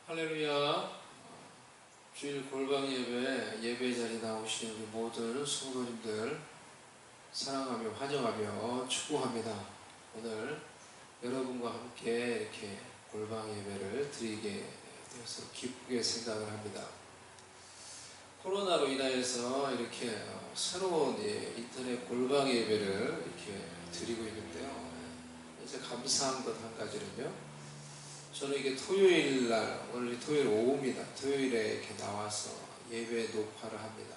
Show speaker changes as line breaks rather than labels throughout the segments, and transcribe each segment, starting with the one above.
할렐루야. 주일 골방 예배 자리 나오신 우리 모든 성도님들 사랑하며 환영하며 축복합니다. 오늘 여러분과 함께 이렇게 골방 예배를 드리게 되어서 기쁘게 생각을 합니다. 코로나로 인하여서 이렇게 새로운 인터넷 골방 예배를 이렇게 드리고 있는데요. 이제 감사한 것 한 가지는요. 저는 이게 토요일 날, 오늘 토요일 오후입니다. 토요일에 이렇게 나와서 예배 녹화를 합니다.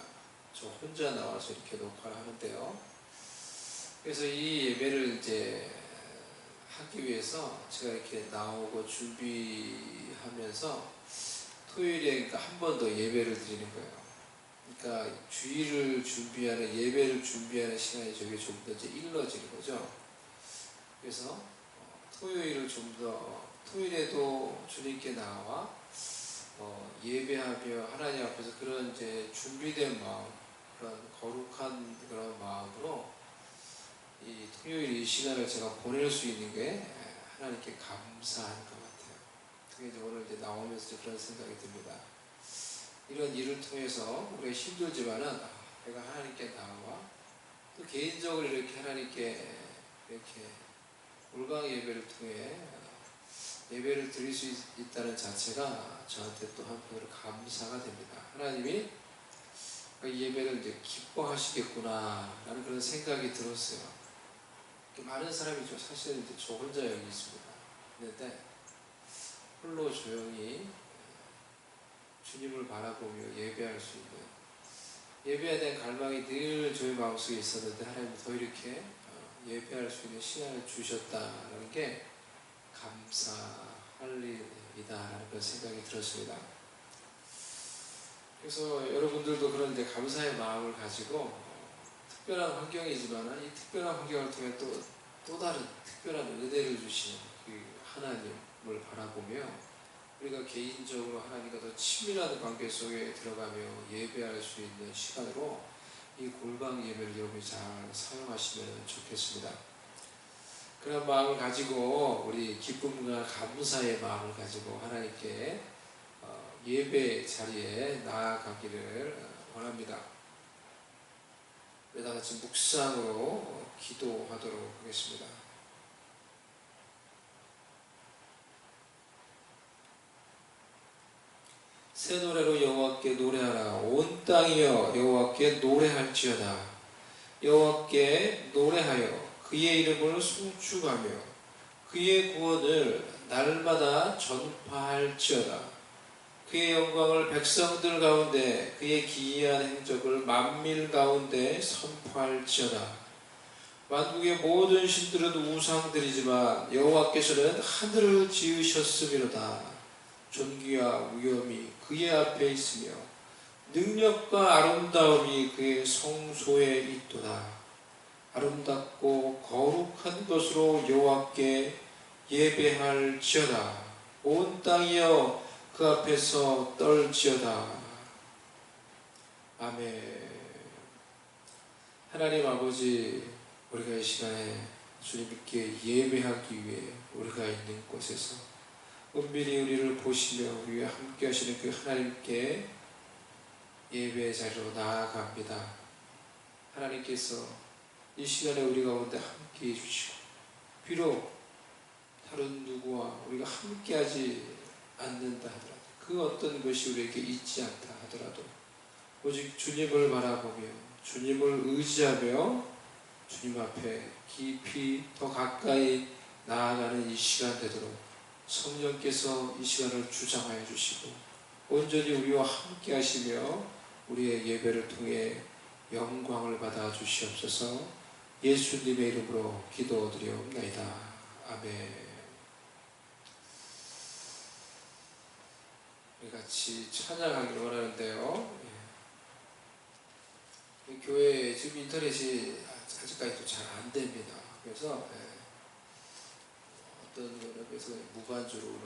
저 혼자 나와서 이렇게 녹화를 하는데요. 그래서 이 예배를 이제 하기 위해서 제가 이렇게 나오고 준비하면서 토요일에 그러니까 한 번 더 예배를 드리는 거예요. 그러니까 주일을 준비하는, 예배를 준비하는 시간이 저게 좀 더 이제 일러지는 거죠. 그래서 토요일을 좀 더, 토요일에도 주님께 나와 예배하며 하나님 앞에서 그런 이제 준비된 마음, 그런 거룩한 그런 마음으로 이 토요일 이 시간을 제가 보낼 수 있는 게 하나님께 감사한 것 같아요. 특히 이제 오늘 이제 나오면서 그런 생각이 듭니다. 이런 일을 통해서 우리가 힘들지만은 내가 하나님께 나와 또 개인적으로 이렇게 하나님께 이렇게 골방 예배를 통해 예배를 드릴 수 있다는 자체가 저한테 또 한편으로 감사가 됩니다. 하나님이 이 예배를 이제 기뻐하시겠구나 라는 그런 생각이 들었어요. 많은 사람이 사실 이제 저 혼자 여기 있습니다. 그런데 홀로 조용히 주님을 바라보며 예배할 수 있는, 예배에 대한 갈망이 늘 저희 마음속에 있었는데 하나님이 더 이렇게 예배할 수 있는 시간을 주셨다는 게 감사할 일이다라는 그런 생각이 들었습니다. 그래서 여러분들도 그런 이제 감사의 마음을 가지고 특별한 환경이지만 이 특별한 환경을 통해 또 다른 특별한 은혜를 주시는 그 하나님을 바라보며 우리가 개인적으로 하나님과 더 친밀한 관계 속에 들어가며 예배할 수 있는 시간으로 이 골방 예배를 여러분이 잘 사용하시면 좋겠습니다. 그런 마음을 가지고 우리 기쁨과 감사의 마음을 가지고 하나님께 예배 자리에 나아가기를 원합니다. 우리 다 같이 묵상으로 기도하도록 하겠습니다. 새 노래로 여호와께 노래하라. 온 땅이여 여호와께 노래할지어다. 여호와께 노래하여 그의 이름을 송축하며 그의 구원을 날마다 전파할지어다. 그의 영광을 백성들 가운데 그의 기이한 행적을 만민 가운데 선포할지어다. 만국의 모든 신들은 우상들이지만 여호와께서는 하늘을 지으셨음이로다. 존귀와 위엄이 그의 앞에 있으며 능력과 아름다움이 그의 성소에 있도다. 아름답고 거룩한 것으로 여호와께 예배할지어다. 온 땅이여 그 앞에서 떨지어다. 아멘. 하나님 아버지, 우리가 이 시간에 주님께 예배하기 위해 우리가 있는 곳에서 은밀히 우리를 보시며 우리와 함께 하시는 그 하나님께 예배의 자리로 나아갑니다. 하나님께서 이 시간에 우리 가운데 함께 해주시고 비록 다른 누구와 우리가 함께하지 않는다 하더라도 그 어떤 것이 우리에게 있지 않다 하더라도 오직 주님을 바라보며 주님을 의지하며 주님 앞에 깊이 더 가까이 나아가는 이 시간 되도록 성령께서 이 시간을 주장하여 주시고 온전히 우리와 함께 하시며 우리의 예배를 통해 영광을 받아 주시옵소서. 예수님의 이름으로 기도드리옵나이다. 아멘. 우리 같이 찬양하기를 원하는데요. 교회 지금 인터넷이 아직까지도 잘 안 됩니다. 그래서 어떤 거는 그래서 무반주로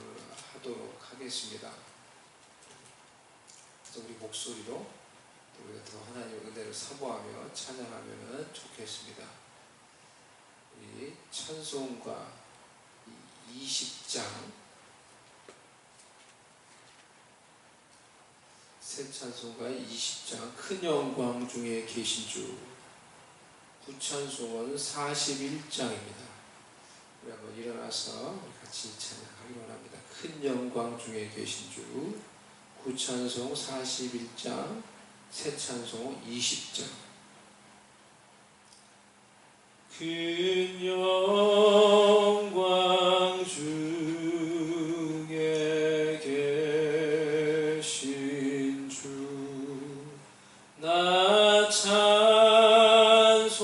하도록 하겠습니다. 그래서 우리 목소리로 우리가 더 하나님의 은혜를 사모하며 찬양하면 좋겠습니다. 우리 찬송가 20장 새 찬송가 20장 큰 영광 중에 계신 주, 구찬송은 41장입니다. 우리 한번 일어나서 같이 찬양하기 원합니다. 큰 영광 중에 계신 주, 구찬송 41장, 새 찬송 20장. 큰 영광 중에 계신 주, 나 찬송합니다.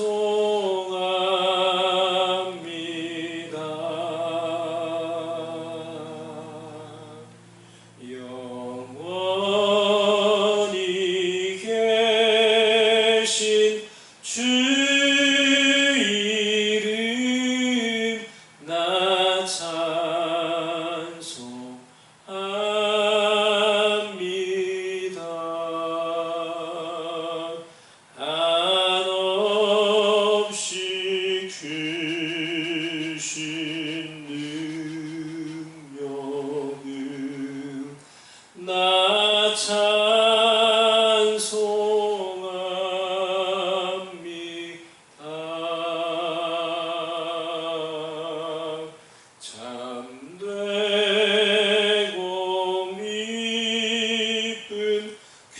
영원히 계신 주 이름 나 찬송합니다. 한없이 크신 능력을 나 찬송합니다. 참되고 미쁜 그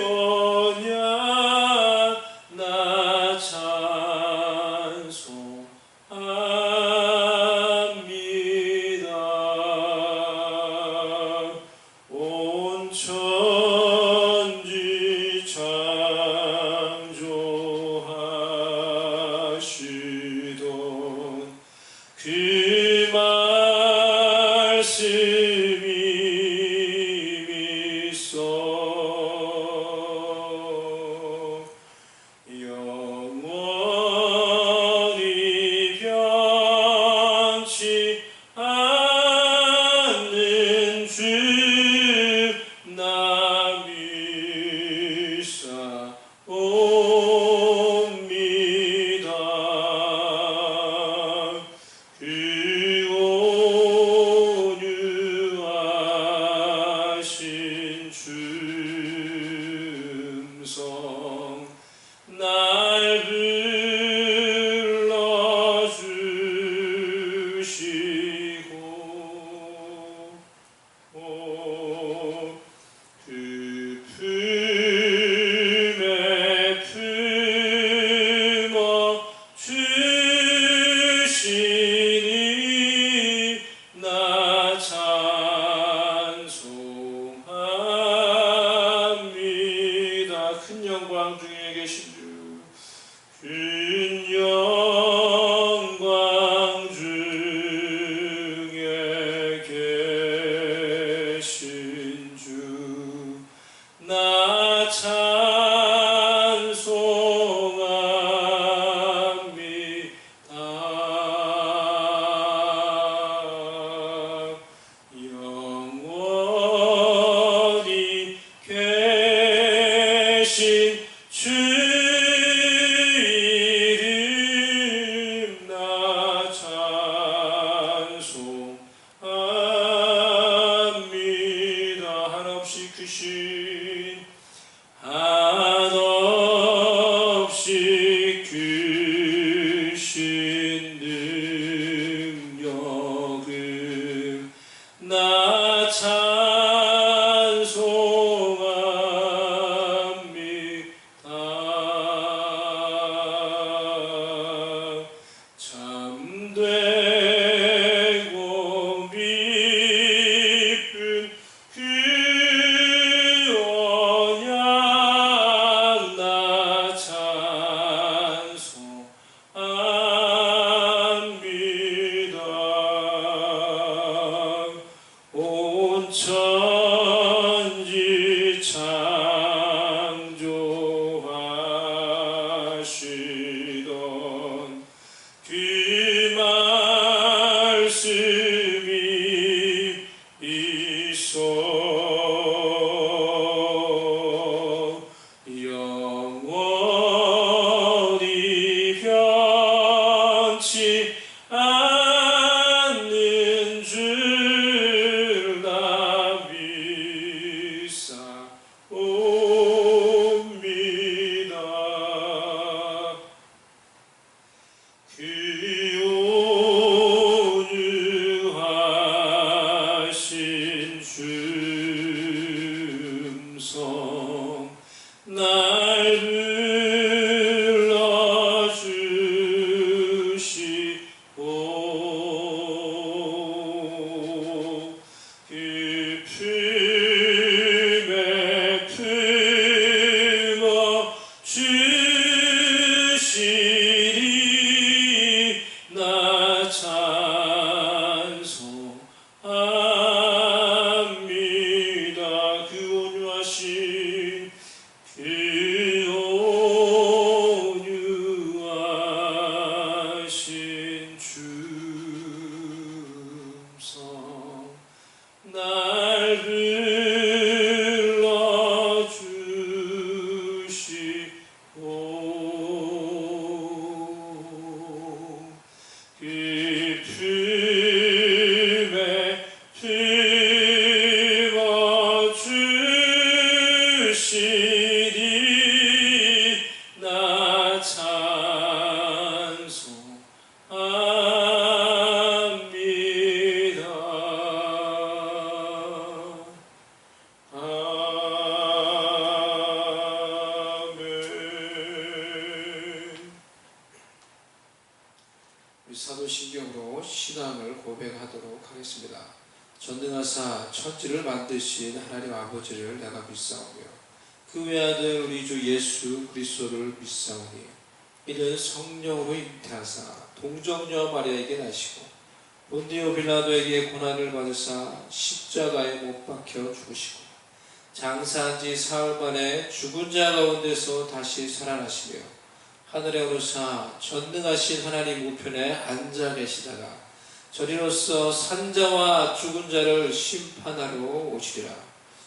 언약 나 찬송합니다. 온 천지 창조하시던 그 말씀이 있어 영원히 변치 않는 주 나 믿사옵니다. 그 온유하신 줌성 날 불러주시고 그 품에 품어 주시니 나 찬송합니다. 큰 영광 중에 계신 주, 큰 영광 중에 계신 주, 나 찬송합니다. 영원히 계신 주 이름 나 찬송합니다. 한없이 크신 능력을 나 찬송합니다. 참되고 미쁜 그 언약 나 찬송합니다. 온 천지 창조하시던 그 말씀이 있어 영원히 변치 않는 줄 나 믿 나 찬송합니다. 그 온유하신 주성 날 불러주시고 그 품에 품어주시니 나 찬송합니다. 우리 사도신경으로 신앙을 고백하도록 하겠습니다. 전능하사 천지를 만드신 하나님 아버지를 내가 믿사오며 그 외아들 우리 주 예수 그리스도를 믿사오니 이는 성령으로 잉태하사 동정녀 마리아에게 나시고 본디오 빌라도에게 고난을 받으사 십자가에 못 박혀 죽으시고 장사한 지 사흘 만에 죽은 자 가운데서 다시 살아나시며 하늘에 오르사 전능하신 하나님 우편에 앉아 계시다가 저리로서 산자와 죽은 자를 심판하러 오시리라.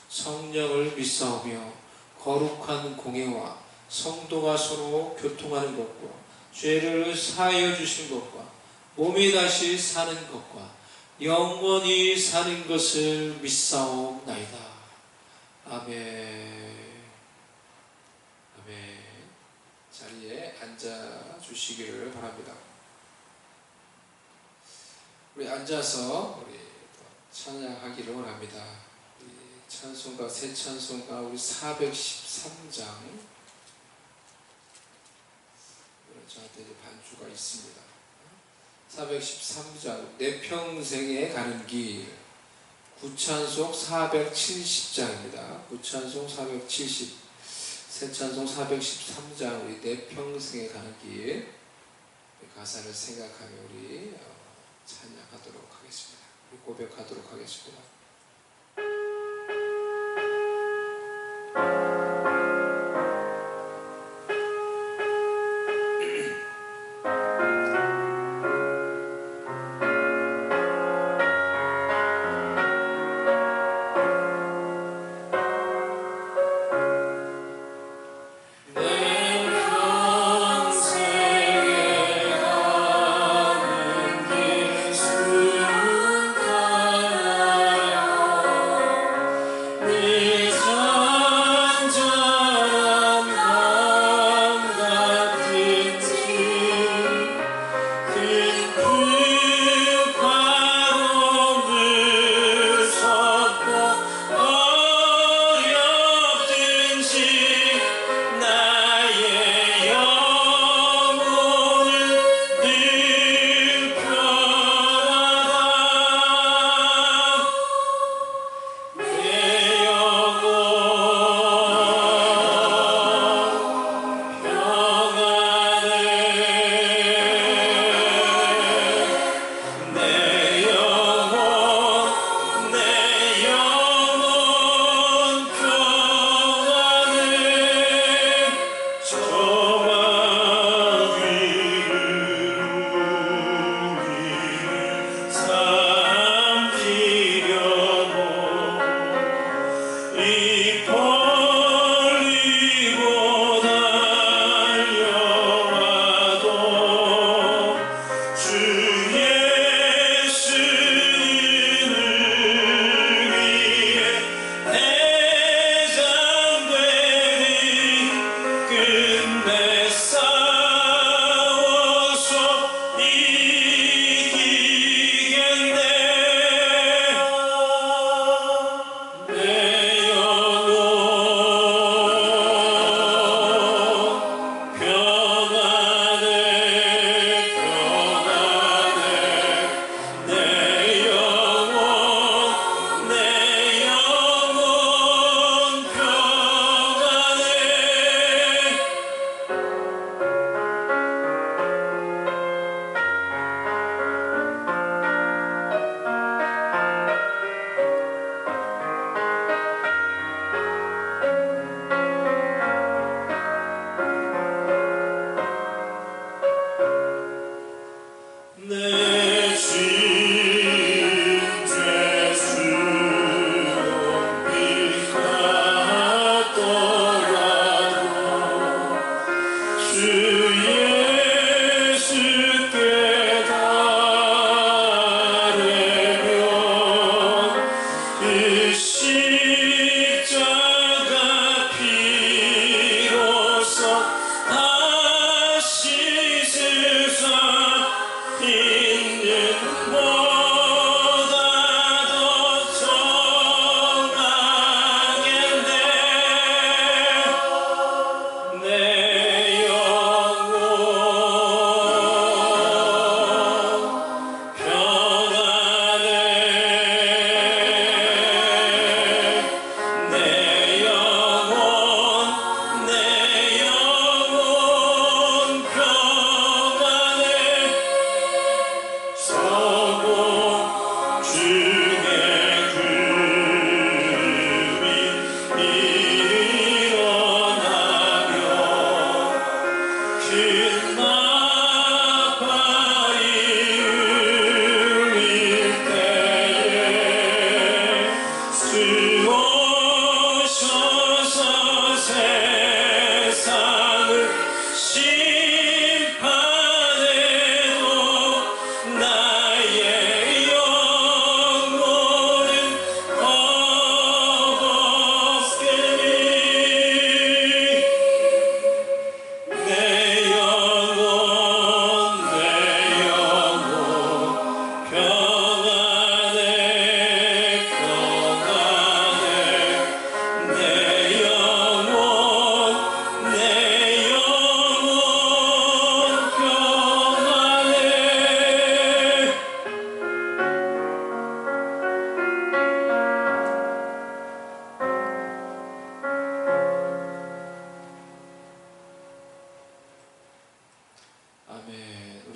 성령을 믿사오며 거룩한 공예와 성도가 서로 교통하는 것과 죄를 사하여 주신 것과 몸이 다시 사는 것과 영원히 사는 것을 믿사옵나이다. 아멘. 아멘. 자리에 앉아 주시기를 바랍니다. 우리 앉아서 우리 찬양하기를 원합니다. 우리 찬송가 새 찬송가 우리 413장 저한테 이제 반주가 있습니다. 413장 내 평생에 가는 길 구찬송 470장입니다. 구찬송 470 새찬송 413장 우리 내 평생에 가는 길 가사를 생각하며 우리 찬양하도록 하겠습니다. 우리 고백하도록 하겠습니다.
내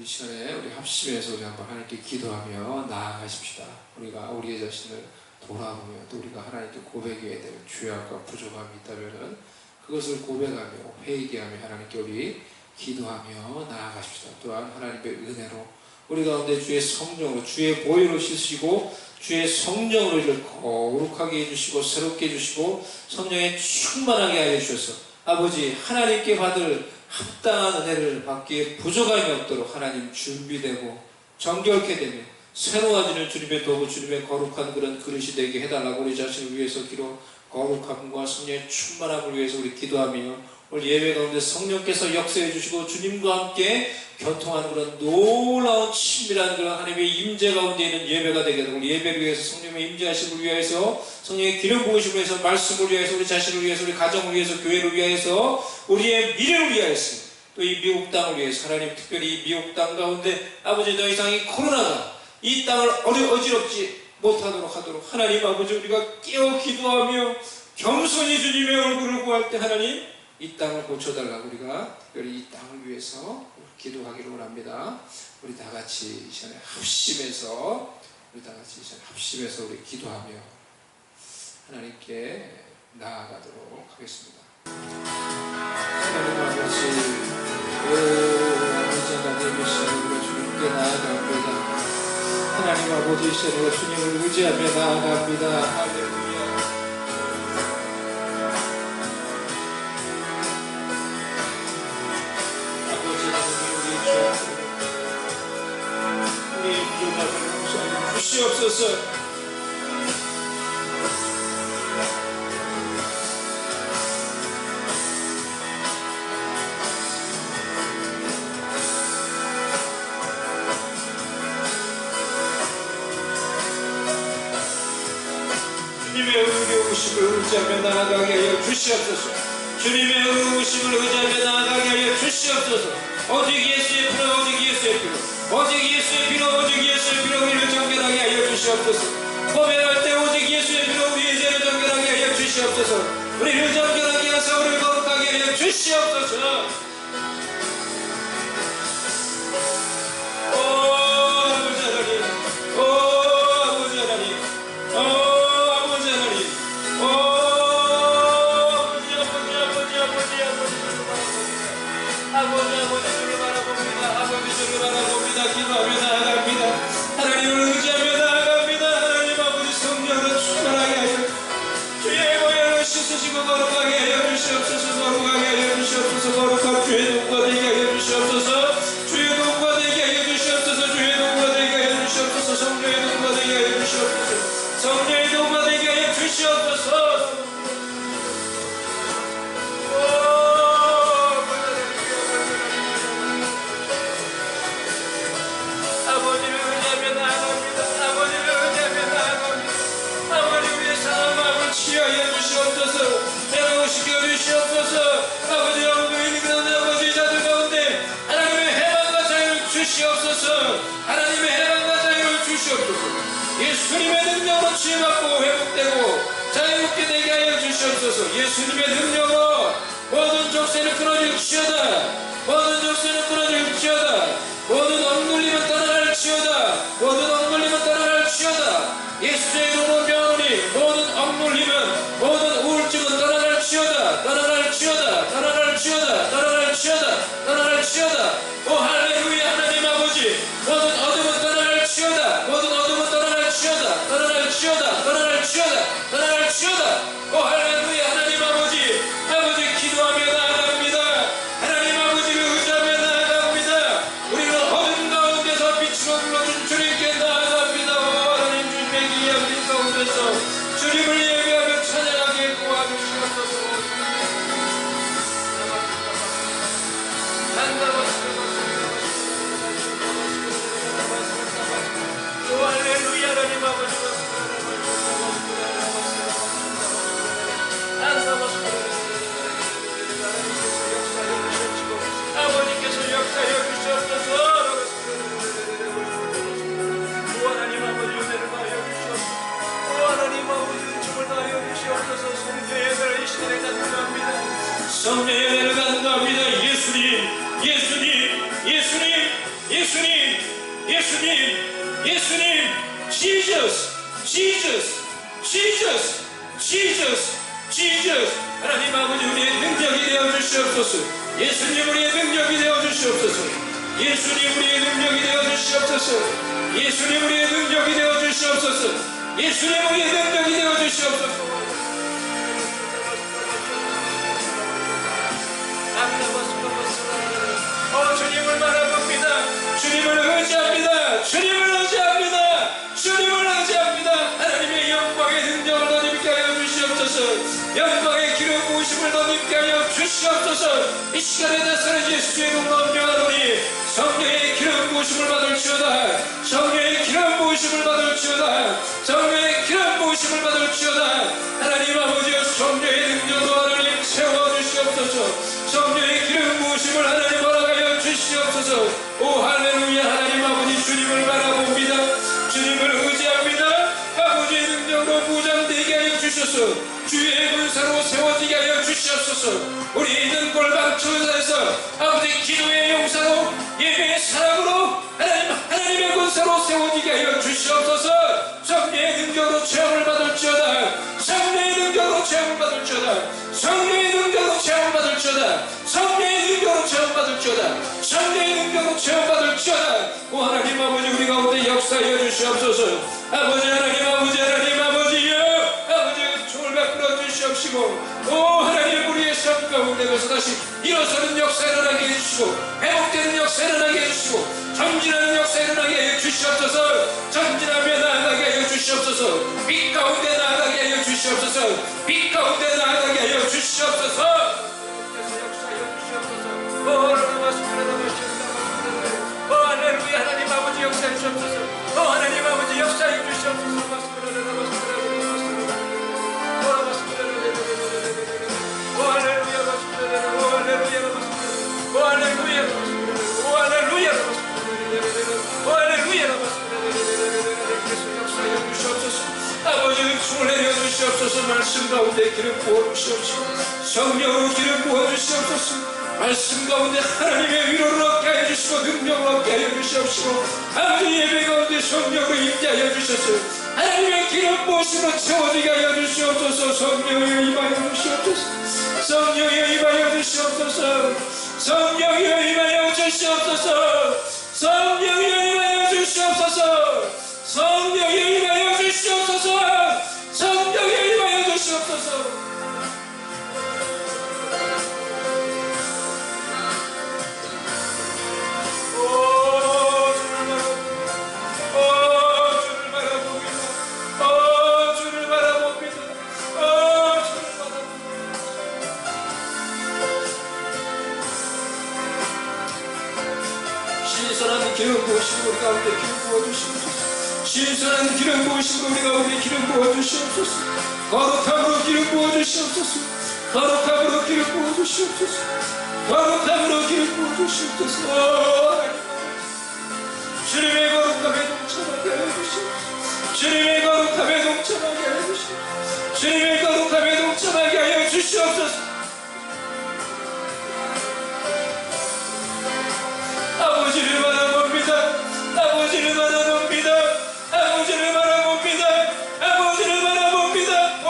우리 시간에 우리 합심해서 우리 한번 하나님께 기도하며 나아가십시다. 우리가 우리의 자신을 돌아보며 또 우리가 하나님께 고백해야 될 죄악과 부족함이 있다면 그것을 고백하며 회개하며 하나님께 우리 기도하며 나아가십시다. 또한 하나님의 은혜로 우리 가운데 주의 성령으로 주의 보혈로 씻으시고 주의 성령으로 이를 거룩하게 해주시고 새롭게 해주시고 성령에 충만하게 하여 주셔서 아버지 하나님께 받을 합당한 은혜를 받기에 부족함이 없도록 하나님 준비되고 정결케 되며 새로워지는 주님의 도구 주님의 거룩한 그런 그릇이 되게 해달라고 우리 자신을 위해서 기도 거룩함과 성령의 충만함을 위해서 우리 기도하며 오늘 예배 가운데 성령께서 역사해 주시고 주님과 함께 교통하는 그런 놀라운 친밀한 그런 하나님의 임재 가운데 있는 예배가 되게 되고 예배를 위해서 성령의 임재하심을 위해서 성령의 기름 부으심을 위해서 말씀을 위해서 우리 자신을 위해서 우리 가정을 위해서 교회를 위해서 우리의 미래를 위하여서 또 이 미국 땅을 위해서 하나님 특별히 이 미국 땅 가운데 아버지 더 이상 이 코로나가 이 땅을 어지럽지 못하도록 하도록 하나님 아버지 우리가 깨어 기도하며 겸손히 주님의 얼굴을 구할 때 하나님 이 땅을 고쳐달라고 우리가 특별히 이 땅을 위해서 기도하기를 원합니다. 우리 다 같이 이 시간에 합심해서 우리 기도하며 하나님께 나아가도록 하겠습니다. 하나님 아버지 하나님 이 시간에 우리가 주님께 나아갑니다. 하나님 아버지 이 시간에 우리가 주님을 의지하며 나아갑니다. 할렐루야. 주시옵소서. 주님의 의로우심을 의지하며 나아가게 하여 주시옵소서. 주님의 의로우심을 의지하며 나아가게 하여 주시옵소서. 오직 예수의 피로 오직 예수의 피로 오직 예수의 피로 오직 예수의 피로 우리를 정결하게 하여 주시옵소서. 고백할 때 오직 예수의 피로 우리의 죄를 정결하게 하여 주시옵소서. 우리를 정결하게 하사 우리를 거룩하게 하여 주시옵소서. 기도하며 나아갑니다. 하나님을 의지하며 나아갑니다. 하나님 아버지 성령으로 충만하게 하여 주의 보혈로 씻으시고 거룩하게 하여 주시옵소서. 거룩하게 하여 주시옵소서. 거룩한 주의 눈과 되게 하여 주시옵소서. 주의 눈과 되게 하여 주시옵소서. 주의 눈과 되게 하여 주시옵소서. 성령의 눈과 되게 하여 주시옵소서. 성령의 눈과 되게 하여 주시옵소서. 치하여 주시옵소서. 해방시켜 주시옵소서. 아버지 영광이 그런 아버지 자들 가운데 하나님의 해방과 자유를 주시옵소서. 하나님의 해방과 자유를 주시옵소서. 예수님의 능력으로 치유받고 회복되고 자유롭게 되게 하여 주시옵소서. 예수님의 능력으로 모든 족쇄를 끊어질지어다. 모든 족쇄를 끊어질지어다. 모든 억눌림은 떠나갈지어다. 모든 억눌림은 떠나갈지어다. 예수의 이름으로 명하노니 모든 억눌림은 모든 우울증은 떠나갈지어다. 떠나갈지어다. 떠나갈지어다. 떠나갈지어다. 떠나갈지어다.
예수님, 예수님, 예수님, 예수님. Jesus, Jesus, Jesus, Jesus, Jesus. 하나님 아버지, 우리의 능력이 되어 주시옵소서. 예수님, 우리의 능력이 되어 주시옵소서. 예수님, 우리의 능력이 되어 주시옵소서. 예수님, 우리의 능력이 되어 주시옵소서. 예수님, 우리의 능력이 되어 주시옵소서. 주님을 바라봅니다. 주님을 의지합니다. 주님을 의지합니다. 주님을 의지합니다. 하나님의 영광의 능력을 너님께 하여 주시옵소서. 영광의 기름 부으심을 너님께 하여 주시옵소서. 이 시간에 나서는 예수의 이름으로 명하노니 성령의 기름 부으심을 받을지어다. 성령의 기름 부으심을 받을지어다. 성령의 기름 부으심을 받을지어다. 하나님 아버지여, 성령의 능력으로 하나님 세워주시옵소서. 성령의 기름 부으심을 하나님 허락하여 주시옵소서. 오 할렐루야. 하나님 아버지, 주님을 바라봅니다. 주님을 의지합니다. 아버지의 능력으로 무장되게 하여 주셔서 주의 군사로 세워지게 하여 주시옵소서. 우리 있는 골방천사에서 아버지 기도의 용사로 예배의 사랑으로 하나님의 군사로 세워지게 하여 주시옵소서. 성령의 능력으로 체험을 받을지어다. 성령의 능력으로 체험을 받을지어다. 성령의 능력으로 체험을 받을지어다. 성령의 능력으로 체험받을지어다. 성령의 능력으로 체험받을지어다. 오 하나님 아버지, 우리 가운데 역사하여 주시옵소서. 아버지 하나님 아버지, 하나님 아버지여, 아버지 총을 베풀어 주시옵시고, 오 하나님, 우리의 삶 가운데서 다시 일어서는 역사 일어나게 해주시고, 회복되는 역사 일어나게 해주시고, 전진하는 역사 일어나게 해 주시옵소서. 전진하며 나아가게 하여 주시옵소서. 빛 가운데 나아가게 하여 주시옵소서. 빛 가운데 나아가게 하여 주시옵소서. 할렐루야. 하나님 아버지 역사해 주시옵소서. 하나님 아버지 역사해 주시옵소서. 아버지는 숨을 내려 주시옵소서. 말씀 가운데 기름 부어 주시옵소서. 성령으로 기름 부어 주시옵소서. 말씀 가운데 하나님의 위로를 얻게 하여 주시고 능력을 얻게 하여 주시옵시고, 아버지 예배 가운데 성령으로 임재하여 주셔서 하나님의 기름 부으심으로 채워지게 하여 주시옵소서. 성령이여 임하여 주시옵소서. 성령이여 임하여 주시옵소서. 성령이여 임하여 주시옵소서. 성령이여 임하여 주시옵소서. 성령이여 임하여 주시옵소서. 성령이여 임하여 주시옵소서. 신선한 기름 부으시고 우리 가운데 기름 부어주시옵소서. 신선한 기름 부으시고 우리 가운데 기름 부어주시옵소서. 거룩함으로 기름 부어주시옵소서. 거룩함으로 기름 부어주시옵소서. 거룩함으로 기름 부어주시옵소서. 주님의 거룩함에 동참하게 하여 주시옵소서. 주님의 거룩함에 동참하게 하여 주시옵소서. 주님의 거룩함에 동참하게 하여 주시옵소서. 아버지를 바라봅니다. 아버지를 바라봅니다. 아버지를 바라봅니다. 아버지를 바라봅니다. 오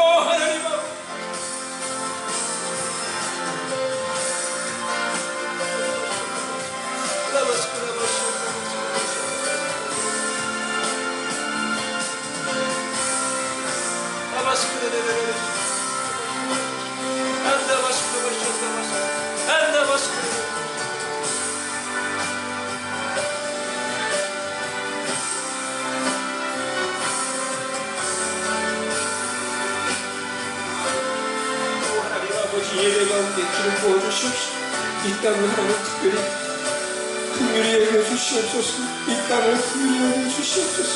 하나님 아버지, 예배 가운데 기름 부어주시옵소서. 이 땅을 하나님 특별히 긍휼히 여겨주시옵소서. 이 땅을 긍휼히 여겨주시옵소서.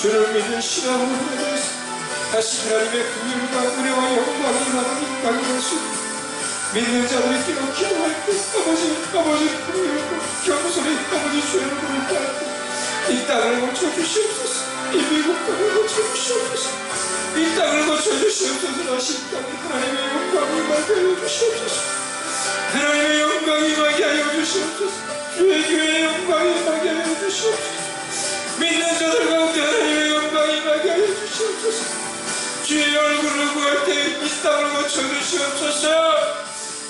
주를 믿는 신앙으로 하나님께서 다시 하나님의 긍휼과 은혜와 영광이 하나님 임하게 하시고, 믿는 자들이 기도할 때 아버지 긍휼과 겸손히 아버지 주의 이름을 구할 때 이 땅을 고쳐주시옵소서. 이 미국 땅을 고쳐주시옵소서. 이 땅을 고쳐주시옵소서. 다시 이 땅에 하나님의 영광이 임하게 하여 주시옵소서. 하나님의 영광이 임하게 하여 주시옵소서. 주의 주시옵소서. 믿는 자들 가운데 하나님의 영광이 임하게 하여 주시옵소서. 주의 얼굴을 구할 때 이 땅을 고쳐주시옵소서.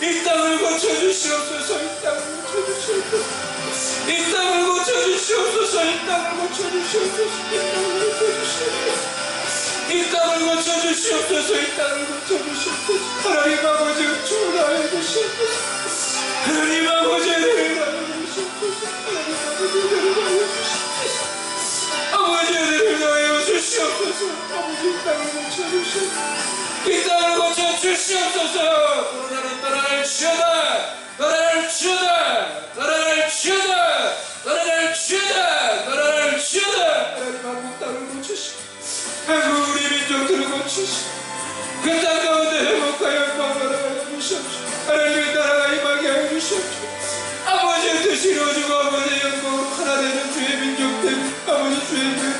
이 땅을 고쳐주시옵소서. 이 땅을 고쳐주시옵소서. 이 땅을 고쳐주시옵소서. 이 땅을 고쳐주시옵소서. 이 땅을 고쳐주시옵소서. 이 땅을 고쳐주시옵소서. 하나님 아버지 주나해 주시옵소서. 하나님 아버지 내려놔해 주시옵소서. 하나님 아버지 내려놔해 주시옵소서. 아버지 내려놔해 주시옵소서. 아버지 이 땅을 고쳐주시옵소서. 이 땅을 고쳐주시옵소서. 코로나는 떠나갈지어다. 떠나갈지어다. 떠나갈지어다. 떠나갈지어다. 떠나갈지어다. 하나님 한국 땅을 고치시고 한국 우리 민족들을 고치시고 그 땅 가운데 회복과 영광을 하여 주시옵소서. 하나님의 나라가 임하게 하여 주시옵소서. 아버지의 뜻이 이루어지고 아버지의 영광으로 하나 되는 주의 민족들 아버지 주의 교회들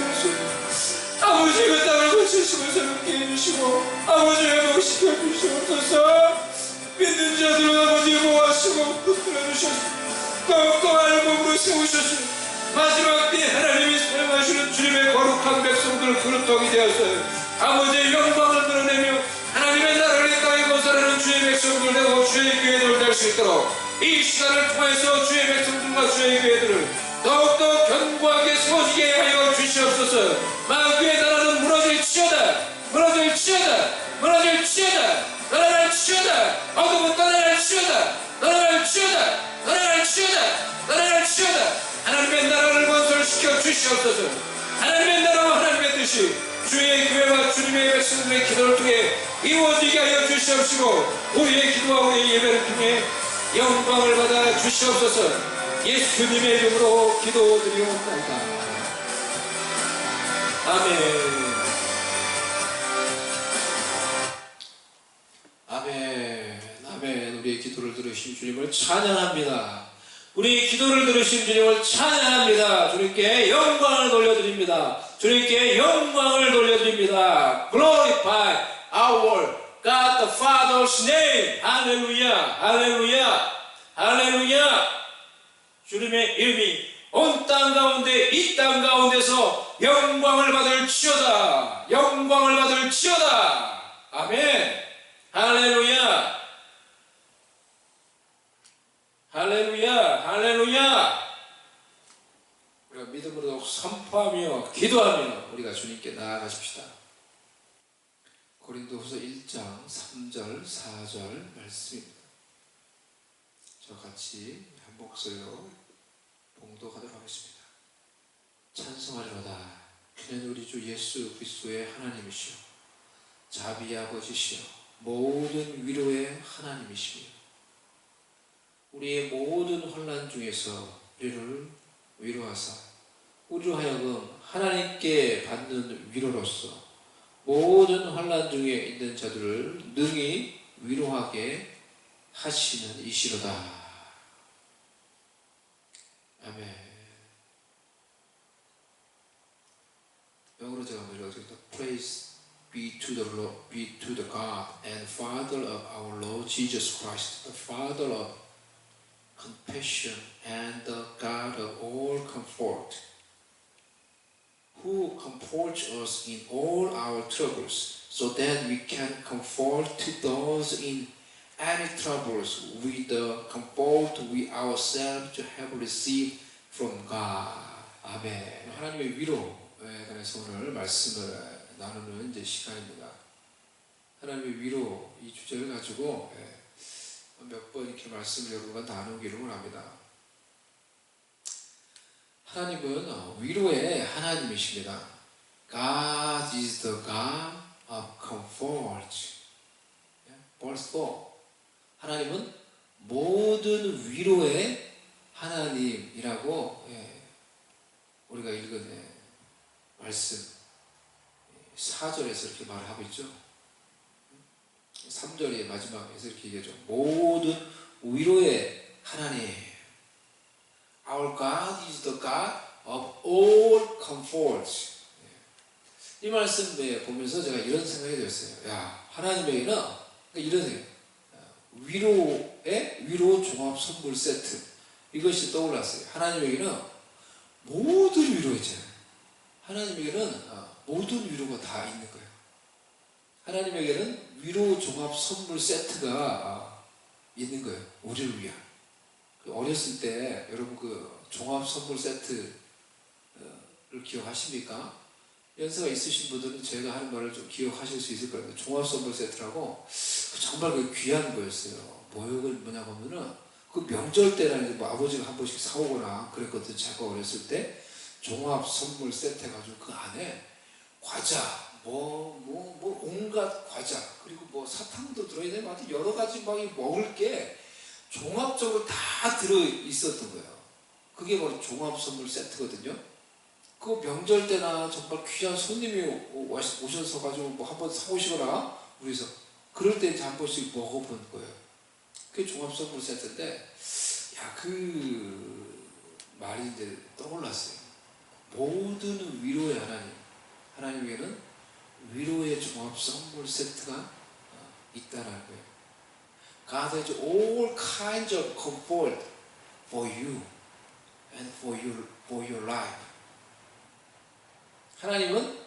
아버지 그 땅을 고치시고 새롭게 해주시고 아버지 회복시켜 주시옵소서. 믿는 자들은 아버지 모아시고 붙들어 주셔서 꺾어가는 몸으로 세우셔서 마지막 때 하나님이 사용하시는 주님의 거룩한 백성들을 그릇하게 되어서 아버지의 영광을 드러내며 하나님의 나라를 이 땅에 건설하는 주의 백성들 되고 주의 교회들 될 수 있도록 이 시간을 통해서 주의 백성들과 주의 교회들을 더욱더 견고하게 세워지게 하여 주시옵소서. 마귀의 나라는 무너질지어다. 무너질지어다. 무너질지어다. 떠나갈지어다. 어둠은 떠나갈지어다. 떠나갈지어다. 떠나갈지어다. 떠나갈지어다. 하나님의 나라를 건설시켜 주시옵소서. 하나님의 나라와 하나님의 뜻이 주의 교회와 주님의 백성들의 기도를 통해 이루어지게 하여 주시옵시고 우리의 기도와 우리의 예배를 통해 영광을 받아 주시옵소서. 예수님의 이름으로 기도드리옵나이다. 아멘.
아멘. 아멘. 우리의 기도를 들으신 주님을 찬양합니다. 우리의 기도를 들으신 주님을 찬양합니다. 주님께 영광을 돌려드립니다. 주님께 영광을 돌려드립니다. Glorify our God the Father's name. 할렐루야. 할렐루야. 할렐루야. 주님의 이름이 온 땅 가운데 이 땅 가운데서 영광을 받을지어다. 영광을 받을지어다. 아멘. 할렐루야. 할렐루야. 할렐루야. 우리가 믿음으로 선포하며 기도하며 우리가 주님께 나아가십시다. 고린도후서 1장 3절 4절 말씀입니다. 저 같이 한 목소리로 봉독하도록 하겠습니다. 찬송하리로다. 그는 우리 주 예수 그리스도의 하나님이시오 자비의 아버지시오 모든 위로의 하나님이시며 우리의 모든 환난 중에서 우리를 위로하사 우리로 하여금 하나님께 받는 위로로서 모든 환난 중에 있는 자들을 능히 위로하게 하시는 이시로다. 아멘. 영어로 제가 한번 읽어드립니다. Praise be to the God and Father of our Lord Jesus Christ, the Father of compassion and the God of all comfort, who comforts us in all our troubles, so that we can comfort those in any troubles with the comfort we ourselves have received from God. 아멘. 하나님의 위로에 관해서 오늘 말씀을 나누는 이제 시간입니다. 하나님의 위로 이 주제를 가지고 몇 번 이렇게 말씀을 여러분과 나누기를 원합니다. 하나님은 위로의 하나님이십니다. God is the God of comfort. Verse 4. 하나님은 모든 위로의 하나님이라고 우리가 읽은 말씀 4절에서 이렇게 말을 하고 있죠. 3절의 마지막에서 이렇게 얘기하죠. 모든 위로의 하나님. Our God is the God of all comfort. 이 말씀 보면서 제가 이런 생각이 들었어요. 야, 하나님에게는 이런 생각. 위로 종합 선물 세트. 이것이 떠올랐어요. 하나님에게는 모든 위로가 있잖아요. 하나님에게는 모든 위로가 다 있는 거예요. 하나님에게는 위로 종합 선물 세트가 있는 거예요. 우리를 위한. 어렸을 때 여러분 그 종합 선물 세트를 기억하십니까? 연세가 있으신 분들은 제가 하는 말을 좀 기억하실 수 있을 거예요. 종합 선물 세트라고 정말 그 귀한 거였어요. 뭐냐고 하면은 그 명절 때나 이제 뭐 아버지가 한 번씩 사오거나 그랬거든요. 제가 어렸을 때 종합 선물 세트 해가지고 그 안에 과자, 온갖 과자, 그리고 뭐 사탕도 들어있는 막 여러 가지 막 먹을 게 종합적으로 다 들어 있었던 거예요. 그게 바로 종합 선물 세트거든요. 그 명절 때나 정말 귀한 손님이 오셔서 가지고 뭐 한 번 사오시거나 우리서 그럴 때 이제 한 번씩 먹어본 거예요. 그게 종합 선물 세트인데, 그 말이 이제 떠올랐어요. 모든 위로의 하나님에게는 위로의 종합 선물 세트가 있다는 거예요. God has all kinds of comfort for you and for your life. 하나님은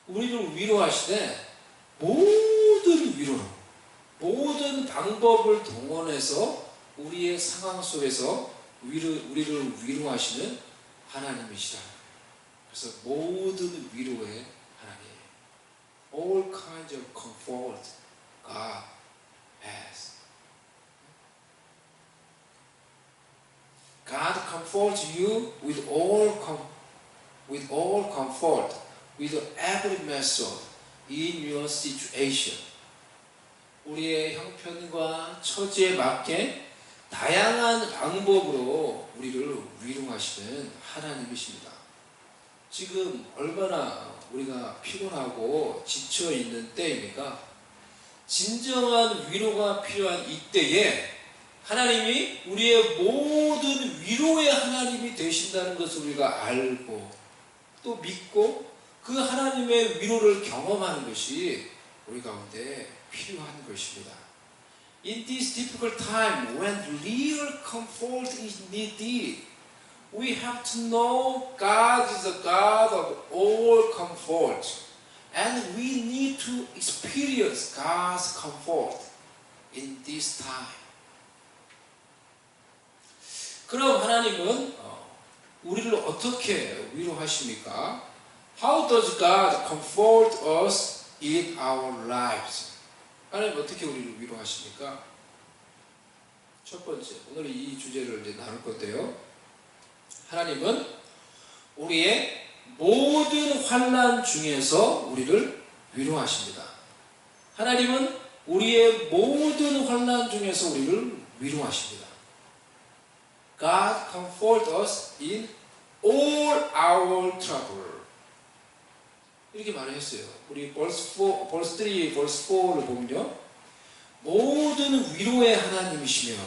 우리를 위로하시되 모든 위로로, 모든 방법을 동원해서 우리의 상황 속에서 우리를 위로하시는 하나님이시다. 그래서 모든 위로의 하나님, all kinds of comfort God has. God comforts you with all comfort, with every method in your situation. 우리의 형편과 처지에 맞게 다양한 방법으로 우리를 위로하시는 하나님이십니다. 지금 얼마나 우리가 피곤하고 지쳐있는 때입니까? 진정한 위로가 필요한 이때에 하나님이 우리의 모든 위로의 하나님이 되신다는 것을 우리가 알고 또 믿고 그 하나님의 위로를 경험하는 것이 우리 가운데 필요한 것입니다. In this difficult time when real comfort is needed, we have to know God is the God of all comfort, and we need to experience God's comfort in this time. 그럼 하나님은 우리를 어떻게 위로하십니까? How does God comfort us in our lives? 하나님 어떻게 우리를 위로하십니까? 첫 번째, 오늘 이 주제를 이제 나눌 건데요. 하나님은 우리의 모든 환난 중에서 우리를 위로하십니다. 하나님은 우리의 모든 환난 중에서 우리를 위로하십니다. God comfort us in all our trouble. 이렇게 말했어요. 우리 verse 3, verse 4를 보면요. 모든 위로의 하나님이시며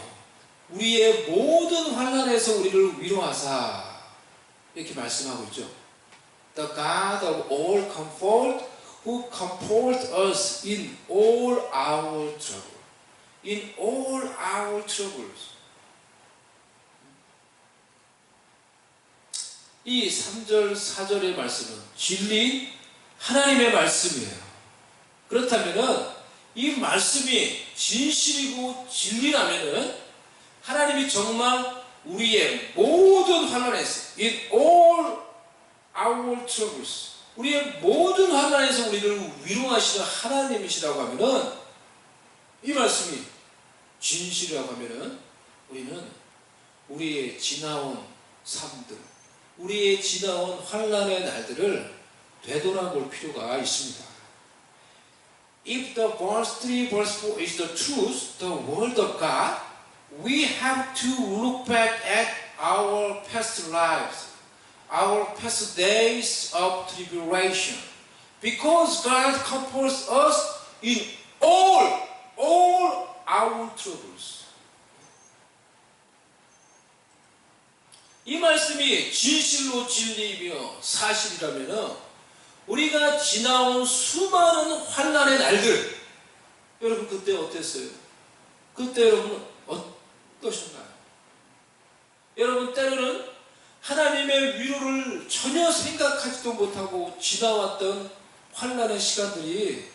우리의 모든 환난에서 우리를 위로하사 이렇게 말씀하고 있죠. The God of all comfort who comforts us in all our trouble. In all our troubles. 이 3절, 4절의 말씀은 진리인 하나님의 말씀이에요. 그렇다면은 이 말씀이 진실이고 진리라면은 하나님이 정말 우리의 모든 환난에서 in all our troubles 우리의 모든 환난에서 우리를 위로하시는 하나님이시라고 하면은 이 말씀이 진실이라고 하면은 우리는 우리의 지나온 삶들, 우리의 지나온 환난의 날들을 되돌아볼 필요가 있습니다. If the verse 3, verse 4 is the truth, the word of God, we have to look back at our past lives, our past days of tribulation, because God comforts us in all our troubles. 이 말씀이 진실로 진리이며 사실이라면 우리가 지나온 수많은 환난의 날들, 여러분 그때 어땠어요? 그때 여러분 어떠셨나요? 여러분 때로는 하나님
하나님의 위로를 전혀 생각하지도 못하고 지나왔던 환난의 시간들이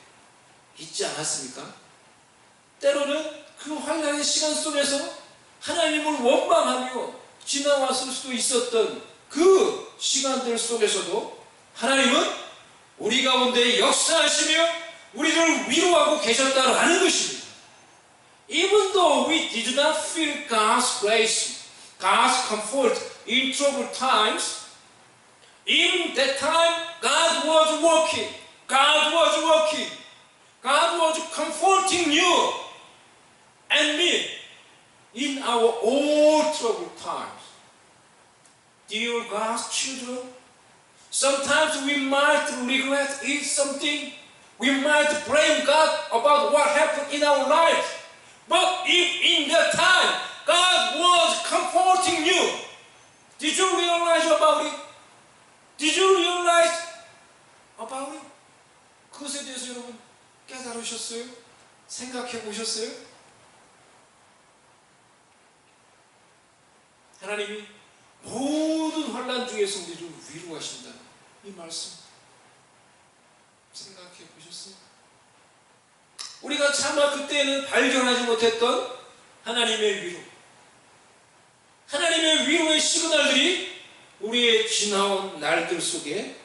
있지 않았습니까? 때로는 그 환난의 시간 속에서 하나님을 원망하며 지나왔을 수도 있었던 그 시간들 속에서도 하나님은 우리 가운데 역사하시며 우리를 위로하고 계셨다라는 것입니다. Even though we did not feel God's grace, God's comfort in troubled times, in that time God was working. God was working. God was comforting you and me in our all troubled times. Dear God's children, sometimes we might regret it something. We might blame God about what happened in our lives. But if in that time God was comforting you, did you realize about it? Did you realize about it? 그것에 대해서 여러분 깨달으셨어요? 생각해 보셨어요? 하나님이 모든 환난 중에서 우리를 위로하신다는 이 말씀 생각해 보셨어요? 우리가 차마 그때는 발견하지 못했던 하나님의 위로, 하나님의 위로의 시그널들이 우리의 지나온 날들 속에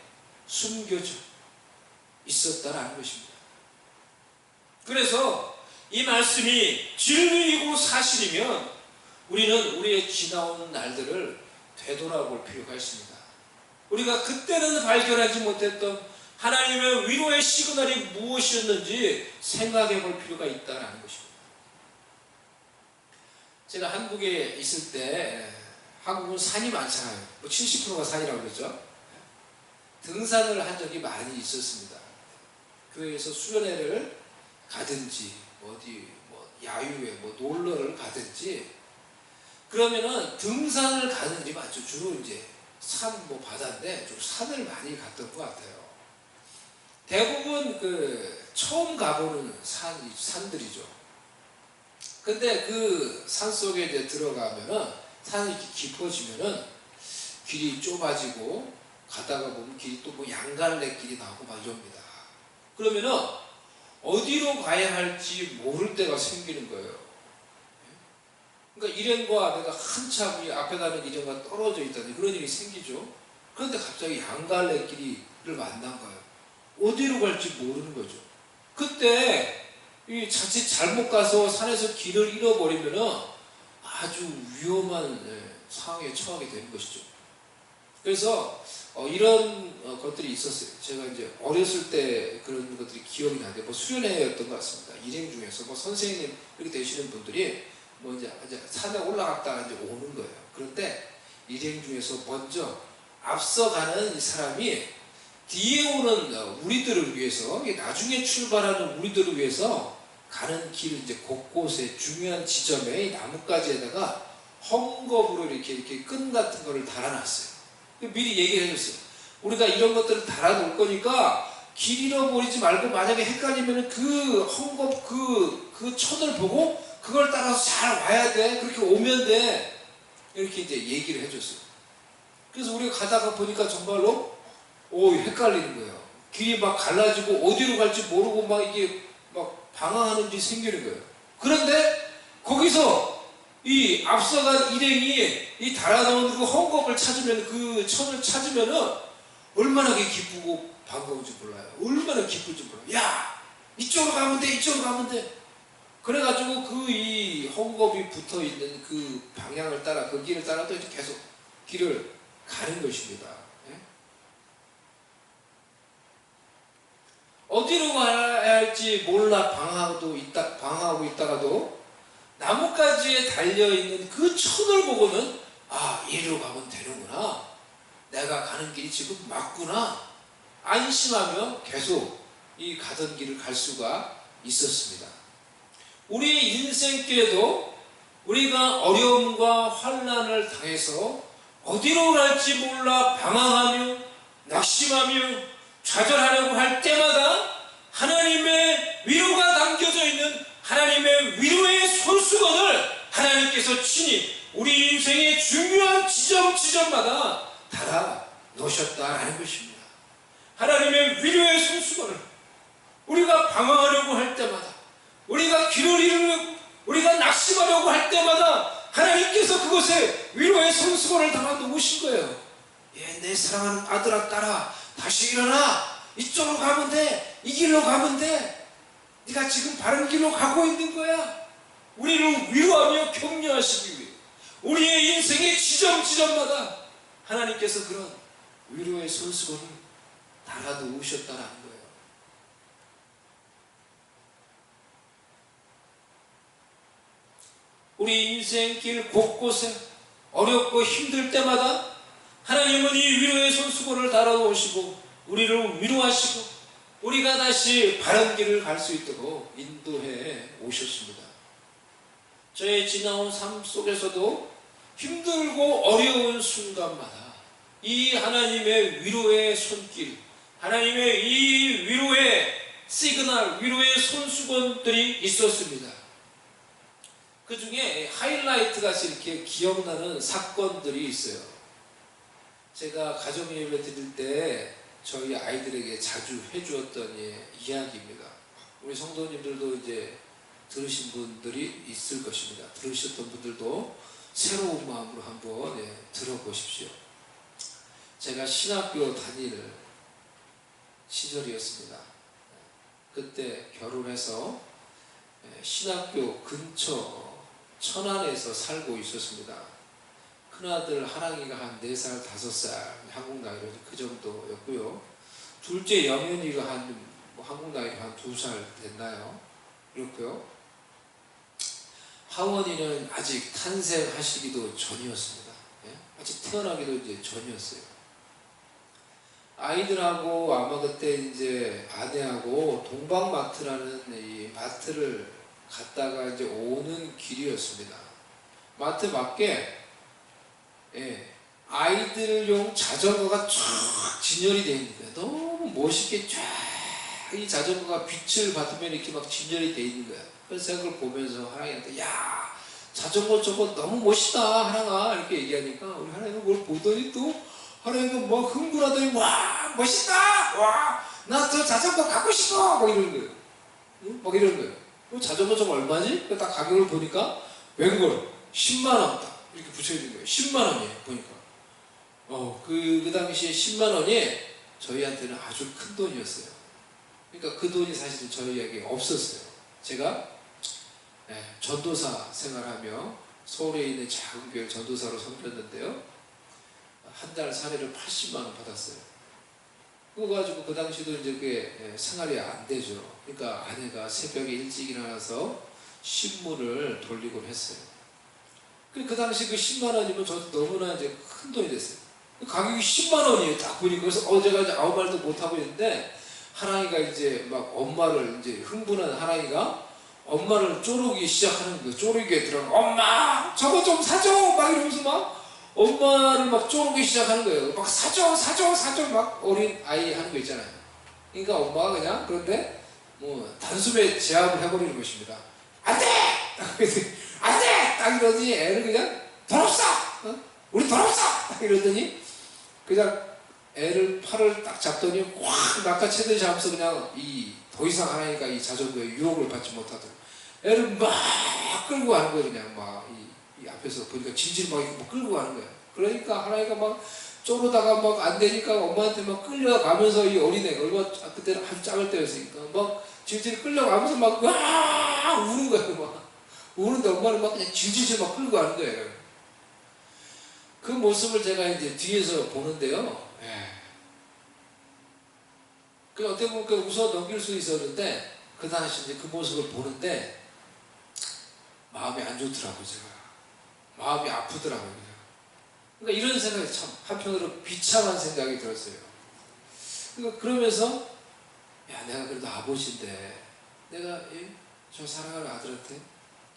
숨겨져 있었다라는 것입니다. 그래서 이 말씀이 진리이고 사실이면 우리는 우리의 지나온 날들을 되돌아볼 필요가 있습니다. 우리가 그때는 발견하지 못했던 하나님의 위로의 시그널이 무엇이었는지 생각해 볼 필요가 있다는 것입니다. 제가 한국에 있을 때, 한국은 산이 많잖아요. 70%가 산이라고 그러죠. 등산을 한 적이 많이 있었습니다. 그래서 수련회를 가든지 어디 야유회 놀러를 가든지 그러면은 등산을 가는지 맞죠. 주로 이제 산 바다인데 좀 산을 많이 갔던 것 같아요. 대부분 처음 가보는 산들이죠. 근데 그 산 속에 이제 들어가면은 산이 이렇게 깊어지면은 길이 좁아지고 가다가 보면 길이 또 양갈래 길이 나오고 막 이럽니다. 그러면은 어디로 가야 할지 모를 때가 생기는 거예요. 그러니까 일행과 내가 한참 앞에 가는 일행과 떨어져 있다니 그런 일이 생기죠. 그런데 갑자기 양갈래 길을 만난 거예요. 어디로 갈지 모르는 거죠. 그때 이 자칫 잘못 가서 산에서 길을 잃어버리면 아주 위험한 상황에 처하게 되는 것이죠. 그래서 이런 것들이 있었어요. 제가 이제 어렸을 때 그런 것들이 기억이 나는데 수련회였던 것 같습니다. 일행 중에서 선생님 이렇게 되시는 분들이 이제 산에 올라갔다가 이제 오는 거예요. 그런데 일행 중에서 먼저 앞서가는 이 사람이 뒤에 오는 우리들을 위해서, 나중에 출발하는 우리들을 위해서 가는 길 이제 곳곳에 중요한 지점에 나뭇가지에다가 헝겊으로 이렇게 끈 같은 거를 달아놨어요. 미리 얘기를 해줬어요. 우리가 이런 것들을 달아놓을 거니까 길 잃어버리지 말고 만약에 헷갈리면 그 헝겊 그 천을 보고 그걸 따라서 잘 와야 돼. 그렇게 오면 돼. 이렇게 이제 얘기를 해줬어요. 그래서 우리가 가다가 보니까 정말로 헷갈리는 거예요. 길이 막 갈라지고 어디로 갈지 모르고 이게 방황하는 일이 생기는 거예요. 그런데 거기서 이 앞서간 일행이 이 달아놓은 그 헝겊을 찾으면, 그 천을 찾으면은 얼마나 기쁘고 반가운지 몰라요. 얼마나 기쁜지 몰라요. 야! 이쪽으로 가면 돼! 이쪽으로 가면 돼! 그래가지고 이 헝겊이 붙어 있는 그 방향을 따라, 그 길을 따라 또 계속 길을 가는 것입니다. 어디로 가야 할지 몰라 방황하고 있다가도 나뭇가지에 달려있는 그 천을 보고는 이리로 가면 되는구나. 내가 가는 길이 지금 맞구나. 안심하며 계속 이 가던 길을 갈 수가 있었습니다. 우리 인생길에도 우리가 어려움과 환난을 당해서 어디로 갈지 몰라 방황하며 낙심하며 좌절하려고 할 때마다 하나님의 위로가 담겨져 있는 하나님의 위로의 손수건을 하나님께서 친히 우리 인생의 중요한 지점마다
다 놓으셨다라는 것입니다.
하나님의 위로의 손수건을 우리가 방황하려고 할 때마다, 우리가 길을 잃으려고, 우리가 낙심하려고 할 때마다 하나님께서 그곳에 위로의 손수건을 달아 놓으신 거예요. 예, 내 사랑하는 아들아, 딸아, 다시 일어나. 이쪽으로 가면 돼. 이 길로 가면 돼. 네가 지금 바른 길로 가고 있는 거야. 우리를 위로하며 격려하시기 위해 우리의 인생의 지점마다 하나님께서 그런 위로의 손수건을 달아 놓으셨다는 거예요. 우리 인생길 곳곳에 어렵고 힘들 때마다 하나님은 이 위로의 손수건을 달아 놓으시고 우리를 위로하시고 우리가 다시 바른 길을 갈 수 있도록 인도해 오셨습니다. 저의 지나온 삶 속에서도 힘들고 어려운 순간마다 이 하나님의 위로의 손길, 하나님의 이 위로의 시그널, 위로의 손수건들이 있었습니다. 그 중에 하이라이트 같이 이렇게 기억나는 사건들이 있어요. 제가 가정예배 드릴 때 저희 아이들에게 자주 해주었던 이야기입니다. 우리 성도님들도 이제 들으신 분들이 있을 것입니다. 들으셨던 분들도 새로운 마음으로 한번 들어보십시오. 제가 신학교 다닐 시절이었습니다. 그때 결혼해서 신학교 근처 천안에서 살고 있었습니다. 큰아들 하랑이가 한 4살, 5살, 한국 나이로 그 정도였고요. 둘째 영현이가 한국 나이로 한 2살 됐나요? 그렇고요. 하원이는 아직 탄생하시기도 전이었습니다. 아직 태어나기도 이제 전이었어요. 아이들하고 아마 그때 이제 아내하고 동방마트라는 이 마트를 갔다가 이제 오는 길이었습니다. 마트 밖에 아이들용 자전거가 쫙 진열이 되어 있는 거예요. 너무 멋있게 쫙 이 자전거가 빛을 받으면 이렇게 막 진열이 되어 있는 거예요. 그래서 그걸 보면서 하랑이한테 야 자전거 저거 너무 멋있다 하랑아 이렇게 얘기하니까 우리 하랑이가 그걸 보더니 또 하랑이가 막 흥분하더니 와 멋있다 와 나 저 자전거 갖고 싶어 막 이러는 거예요. 응? 막 이러는 거예요. 자전거 저거 얼마지? 딱 가격을 보니까 웬걸 10만원 딱 이렇게 붙여있는 거예요. 10만원이에요 보니까. 그 당시에 10만원이 저희한테는 아주 큰 돈이었어요. 그러니까 그 돈이 사실은 저희에게 없었어요. 제가 전도사 생활하며 서울에 있는 작은 교회 전도사로 섬겼는데요. 한 달 사례를 80만원 받았어요. 그거 가지고 그 당시도 이제 그게 생활이 안 되죠. 그러니까 아내가 새벽에 일찍 일어나서 신문을 돌리곤 했어요. 그 당시 그 10만원이면 저도 너무나 이제 큰 돈이 됐어요. 가격이 10만원이에요. 딱 보니까. 그래서 제가 이제 아무 말도 못하고 있는데 하랑이가 이제 막 엄마를 이제 흥분한 하랑이가 엄마를 쪼르기 시작하는 거예요. 쪼르기에 들어가 엄마 저거 좀 사줘 막 이러면서 막 엄마를 막 쪼르기 시작하는 거예요. 막 사줘 막 어린 아이 하는 거 있잖아요. 그러니까 엄마가 그냥 그런데 뭐 단숨에 제압을 해버리는 것입니다. 안돼 안돼 딱 이러더니 애를 그냥 돈 없어 우리 돈 없어 딱 이러더니 그냥 애를 팔을 딱 잡더니 확 낚아채듯이 하면서 그냥 더 이상 하나니까 이 자전거에 유혹을 받지 못하도록 애를 막 끌고 가는 거예요. 그냥 막 이 앞에서 보니까 질질 막 끌고 가는 거예요. 그러니까 하나니까 막 쪼르다가 막 안 되니까 엄마한테 막 끌려가면서 이 어린애가 얼마 그때는 아주 작을 때였으니까 막 질질 끌려가면서 막 와 우는 거예요. 막 우는데 엄마는 막 그냥 질질 막 끌고 가는 거예요. 그 모습을 제가 이제 뒤에서 보는데요. 그 어떻게 보면 그 웃어 넘길 수 있었는데 그 당시 이제 그 모습을 보는데 마음이 안 좋더라고요. 제가 마음이 아프더라고요. 그러니까 이런 생각이 참 한편으로 비참한 생각이 들었어요. 그러니까 그러면서 야 내가 그래도 아버지인데 내가 저 사랑하는 아들한테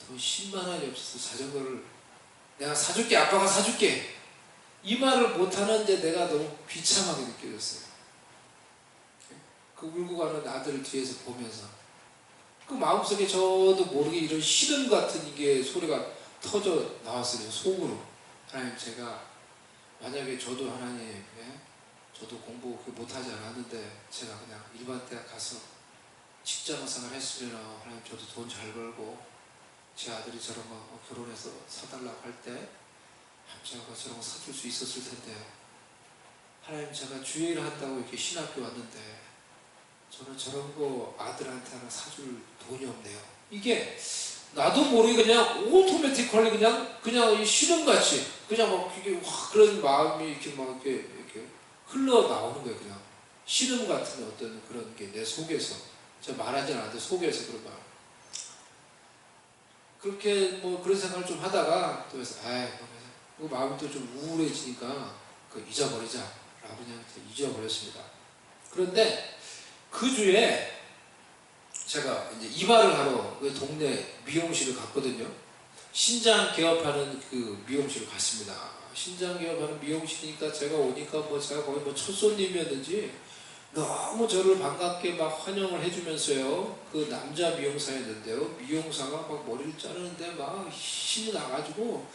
돈 10만 원이 없어서 자전거를 내가 사줄게 아빠가 사줄게 이 말을 못하는데 내가 너무 비참하게 느껴졌어요. 그 울고 가는 아들을 뒤에서 보면서 그 마음속에 저도 모르게 이런 신음 같은 이게 소리가 터져 나왔어요. 속으로 하나님 제가
만약에 저도 하나님, 예? 저도 공부 못하지 않았는데 제가 그냥 일반 대학 가서 직장생활 했으면 하나님 저도 돈 잘 벌고 제 아들이 저런 거 결혼해서 사달라고 할 때 제가 저런 거 사줄 수 있었을 텐데 하나님 제가 주일을 한다고 이렇게 신학교 왔는데 저는 저런 거 아들한테 하나 사줄 돈이 없네요. 이게 나도 모르게 그냥 오토매틱컬리 그냥 이 신음같이 그냥 막 이게 확 그런 마음이 이렇게 막 이렇게 흘러 나오는 거예요. 그냥 신음 같은 어떤 그런 게 내 속에서 저 말하지는 않는데 속에서 그런 마음. 그렇게 뭐 그런 생각을 좀 하다가 또 해서 그 마음이 또 좀 우울해지니까 그 잊어버리자라고 그냥 잊어버렸습니다. 그런데 그 주에 제가 이제 이발을 하러 그 동네 미용실을 갔거든요. 신장 개업하는 그 미용실을 갔습니다. 신장 개업하는 미용실이니까 제가 오니까 뭐 제가 거의 뭐 첫 손님이었는지 너무 저를 반갑게 막 환영을 해주면서요. 그 남자 미용사였는데요. 미용사가 막 머리를 자르는데 막 힘이 나가지고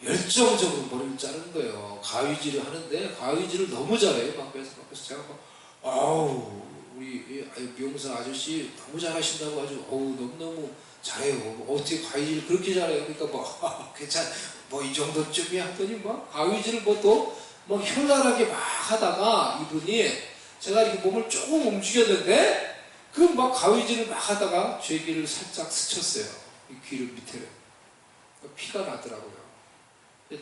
열정적으로 머리를 자르는 거예요. 가위질을 하는데 가위질을 너무 잘해요. 막 그래서 제가 막 아우 우리 미용사 아저씨 너무 잘하신다고 아주 너무너무 잘해요. 어떻게 가위질 그렇게 잘해요? 그러니까 뭐 괜찮 뭐 이 정도쯤이야 하더니 막 가위질을 뭐 또 뭐 현란하게 막 하다가 이분이 제가 이렇게 몸을 조금 움직였는데 그 막 가위질을 막 하다가 제 귀를 살짝 스쳤어요. 이 귀를 밑에를 피가 나더라고요.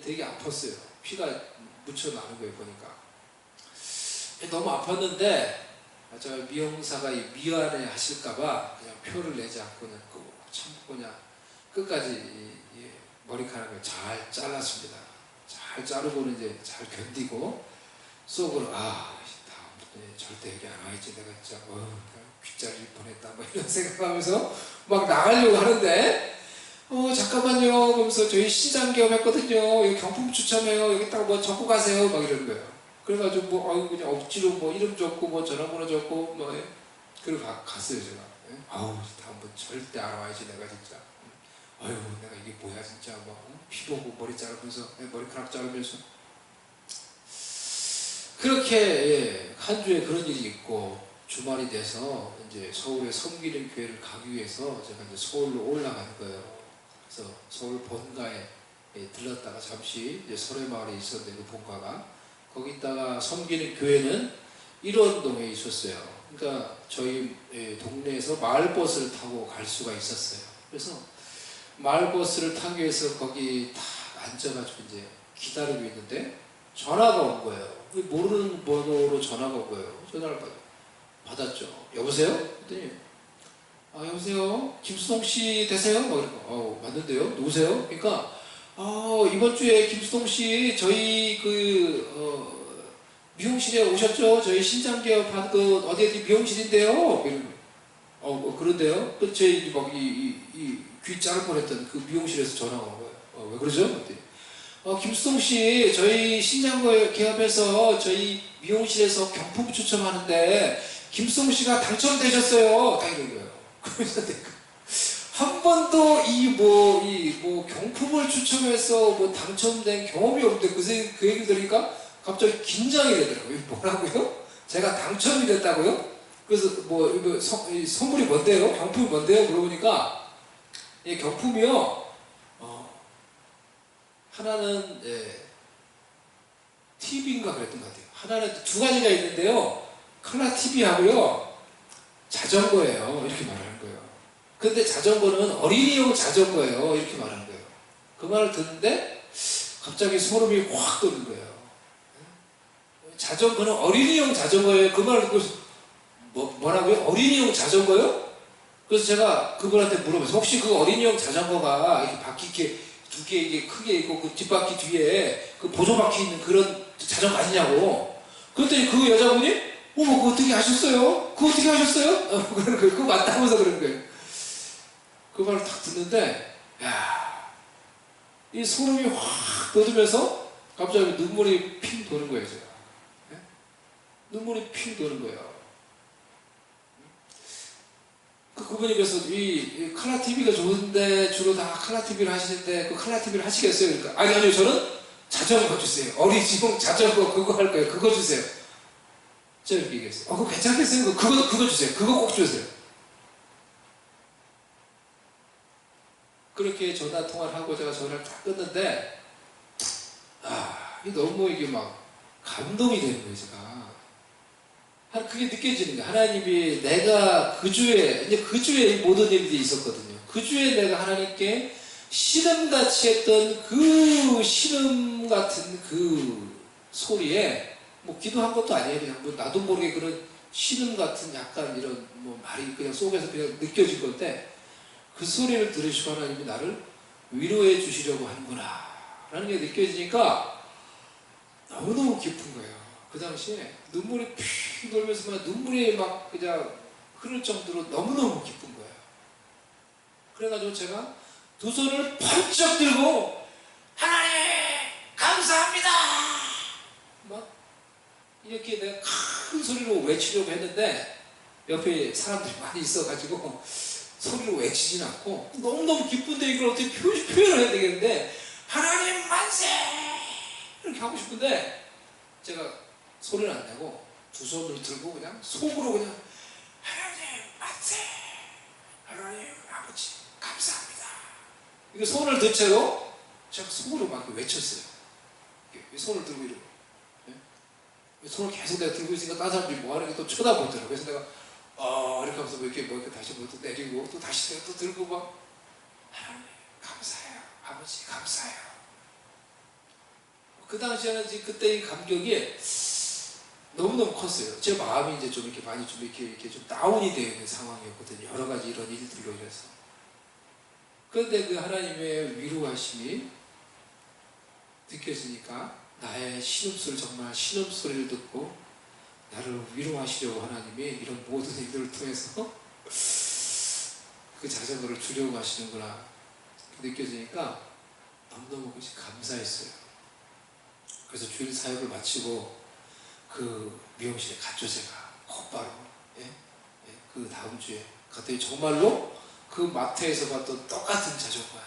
되게 아팠어요. 피가 묻혀 나는 거예요 보니까. 너무 아팠는데 저 미용사가 미안해 하실까봐 그냥 표를 내지 않고는 꼭 참고 그냥 끝까지 머리카락을 잘 잘랐습니다. 잘 자르고는 이제 잘 견디고 속으로 다음부터 절대 여기 안 와야지 내가 진짜 귀 잘릴 뻔했다 뭐 이런 생각하면서 막 나가려고 하는데 잠깐만요 그러면서 저희 시장 개업 했거든요. 여기 경품 추첨해요. 여기 딱 뭐 적고 가세요 막 이러는 거예요. 그래가지고 뭐 그냥 억지로 뭐 이름 적고 뭐 전화번호 적고 뭐 그러고 갔어요 제가. 다음번 절대 안 와야지 내가 진짜. 내가 이게 뭐야 진짜 뭐 피 보고 머리 자르면서 머리카락 자르면서 그렇게 한 주에 그런 일이 있고 주말이 돼서 이제 서울에 섬기는 교회를 가기 위해서 제가 이제 서울로 올라가는 거예요. 그래서 서울 본가에 들렀다가 잠시 이제 설해마을에 있었는데 그 본가가 거기 있다가 섬기는 교회는 일원동에 있었어요. 그러니까 저희 동네에서 마을버스를 타고 갈 수가 있었어요. 그래서 마을버스를 타기 위해서 거기 다 앉아가지고 이제 기다리고 있는데 전화가 온 거예요. 모르는 번호로 전화가 온 거예요. 전화를 받았죠. 여보세요? 그랬더니 여보세요? 김수동 씨 되세요? 막 이러고 맞는데요? 누구세요? 그러니까 이번 주에 김수동 씨 저희 미용실에 오셨죠? 저희 신장 개업한 어디 미용실인데요? 그런데요? 또 저희 막 귀 자를 뻔했던 그 미용실에서 전화가 온 거예요. 왜 그러죠? 그랬더니 김수동 씨 저희 신장 개업해서 저희 미용실에서 경품 추첨하는데 김수동 씨가 당첨되셨어요. 딱 이런 거예요. 그래서 내가 한 번도 뭐 경품을 추첨해서 뭐 당첨된 경험이 없는데 그 얘기를 들으니까 갑자기 긴장이 되더라고요. 뭐라고요? 제가 당첨이 됐다고요? 그래서 이거 선물이 뭔데요? 경품이 뭔데요? 물어보니까 이 경품이요. 하나는 TV인가 그랬던 것 같아요. 하나는 두 가지가 있는데요. 컬러 TV하고요. 자전거예요. 이렇게 말하는 거예요. 근데 자전거는 어린이용 자전거예요. 이렇게 말하는 거예요. 그 말을 듣는데 갑자기 소름이 확 돋는 거예요. 자전거는 어린이용 자전거예요. 그 말을 듣고 뭐라고요? 어린이용 자전거요? 그래서 제가 그분한테 물어봤어요. 혹시 그 어린이용 자전거가 이렇게 바퀴 이렇게 두 개 이게 크게 있고 그 뒷바퀴 뒤에 그 보조바퀴 있는 그런 자전거 아니냐고. 그랬더니 그 여자분이 그거 어떻게 하셨어요? 그거 어떻게 하셨어요? 그러는 거예요. 그거 맞다면서 그러는 거예요. 그 말을 딱 듣는데 이 소름이 확 돋으면서 갑자기 눈물이 핑 도는 거예요. 제가. 눈물이 핑 도는 거예요. 그분이 그래서 이 칼라 TV가 좋은데 주로 다 칼라 TV를 하시는데 그 칼라 TV를 하시겠어요? 그러니까 아니요 저는 자전거 주세요. 어린이용 자전거 그거 할 거예요. 그거 주세요. 제가 이렇게 얘기했어요. 그거 괜찮겠어요? 그거 주세요. 그거 꼭 주세요. 그렇게 전화 통화를 하고 제가 전화를 딱 끊는데, 이게 너무 이게 막 감동이 되는 거예요, 제가. 그게 느껴지는 거예요. 하나님이 내가 그 주에 모든 일들이 있었거든요. 그 주에 내가 하나님께 신음같이 했던 그 신음 같은 그 소리에, 뭐 기도한 것도 아니에요. 그냥 뭐 나도 모르게 그런 신음 같은 약간 이런 뭐 말이 그냥 속에서 그냥 느껴질 건데, 그 소리를 들으시고 하나님이 나를 위로해 주시려고 하는구나 라는 게 느껴지니까 너무너무 기쁜 거예요. 그 당시에 눈물이 피 돌면서 막 눈물이 막 그냥 흐를 정도로 너무너무 기쁜 거예요. 그래가지고 제가 두 손을 번쩍 들고 하나님 감사합니다 막 이렇게 내가 큰 소리로 외치려고 했는데, 옆에 사람들이 많이 있어가지고 소리로 외치진 않고, 너무너무 기쁜데 이걸 어떻게 표현을 해야 되겠는데, 하나님 만세 이렇게 하고 싶은데 제가 소리를 안 내고 두 손을 들고 그냥 속으로 그냥 하나님 만세, 하나님 아버지 감사합니다, 이거 손을 든 채로 제가 속으로 막 외쳤어요. 손을 들고 이러고, 손을 계속 내가 들고 있으니까 다른 사람들이 뭐 하는 게 또 쳐다보더라고요. 그래서 내가 이렇게 하면서 뭐 이렇게 다시 뭐 또 내리고 또 다시 내가 또 들고 막 하나님 감사해요, 아버지 감사해요. 그 당시에는 그때 이 감격이 너무너무 컸어요. 제 마음이 이제 좀 이렇게 많이 좀 이렇게 좀 다운이 되어 있는 상황이었거든요. 여러 가지 이런 일들로 인해서. 그런데 그 하나님의 위로하심이 느껴지니까 나의 신음소리, 정말 신음소리를 듣고 나를 위로하시려고 하나님이 이런 모든 일들을 통해서 그 자전거를 주려고 하시는구나 느껴지니까 너무너무 감사했어요. 그래서 주일 사역을 마치고 그 미용실에 갔죠. 제가 곧바로 그 다음 주에 갔더니 정말로 그 마트에서 봤던 똑같은 자전거예요.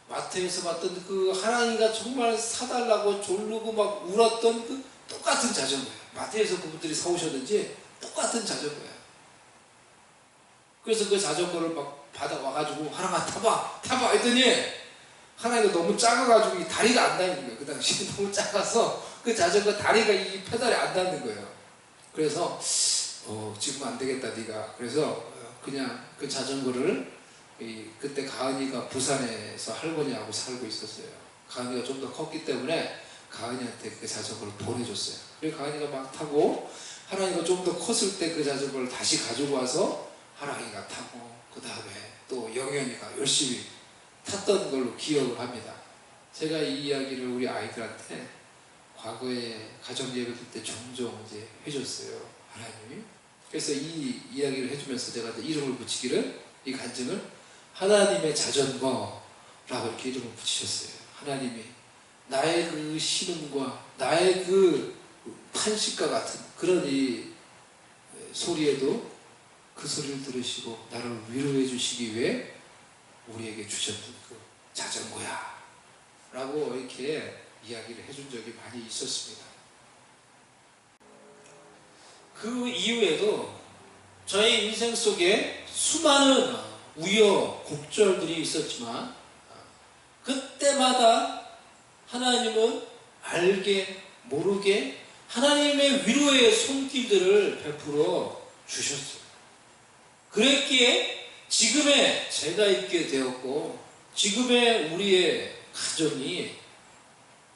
마트에서 봤던 그 하나님과 정말 사달라고 졸르고 막 울었던 그 똑같은 자전거예요. 마트에서 그분들이 사오셨는지 똑같은 자전거예요. 그래서 그 자전거를 막 받아와가지고 하나만 타봐 했더니 하나가 너무 작아가지고 이 다리가 안 닿는 거예요. 그 당시 너무 작아서 그 자전거 다리가 이 페달에 안 닿는 거예요. 그래서 지금 안 되겠다 네가. 그래서 그냥 그 자전거를 그때 가은이가 부산에서 할머니하고 살고 있었어요. 가은이가 좀 더 컸기 때문에 가은이한테 그 자전거를 보내줬어요. 그리고 가은이가 막 타고, 하랑이가 좀 더 컸을 때 그 자전거를 다시 가지고 와서 하랑이가 타고, 그 다음에 또 영현이가 열심히 탔던 걸로 기억을 합니다. 제가 이 이야기를 우리 아이들한테 과거에 가정 예배 때 종종 이제 해줬어요, 하나님이. 그래서 이 이야기를 해주면서 제가 이름을 붙이기를, 이 간증을 하나님의 자전거라고 이렇게 이름을 붙이셨어요. 하나님이 나의 그 신음과 나의 그 탄식과 같은 그런 이 소리에도 그 소리를 들으시고 나를 위로해 주시기 위해 우리에게 주셨던 그 자전거야 라고 이렇게 이야기를 해준 적이 많이 있었습니다. 그 이후에도 저의 인생 속에 수많은 우여곡절들이 있었지만, 그때마다 하나님은 알게 모르게 하나님의 위로의 손길들을 베풀어 주셨어요. 그랬기에 지금의 제가 있게 되었고, 지금의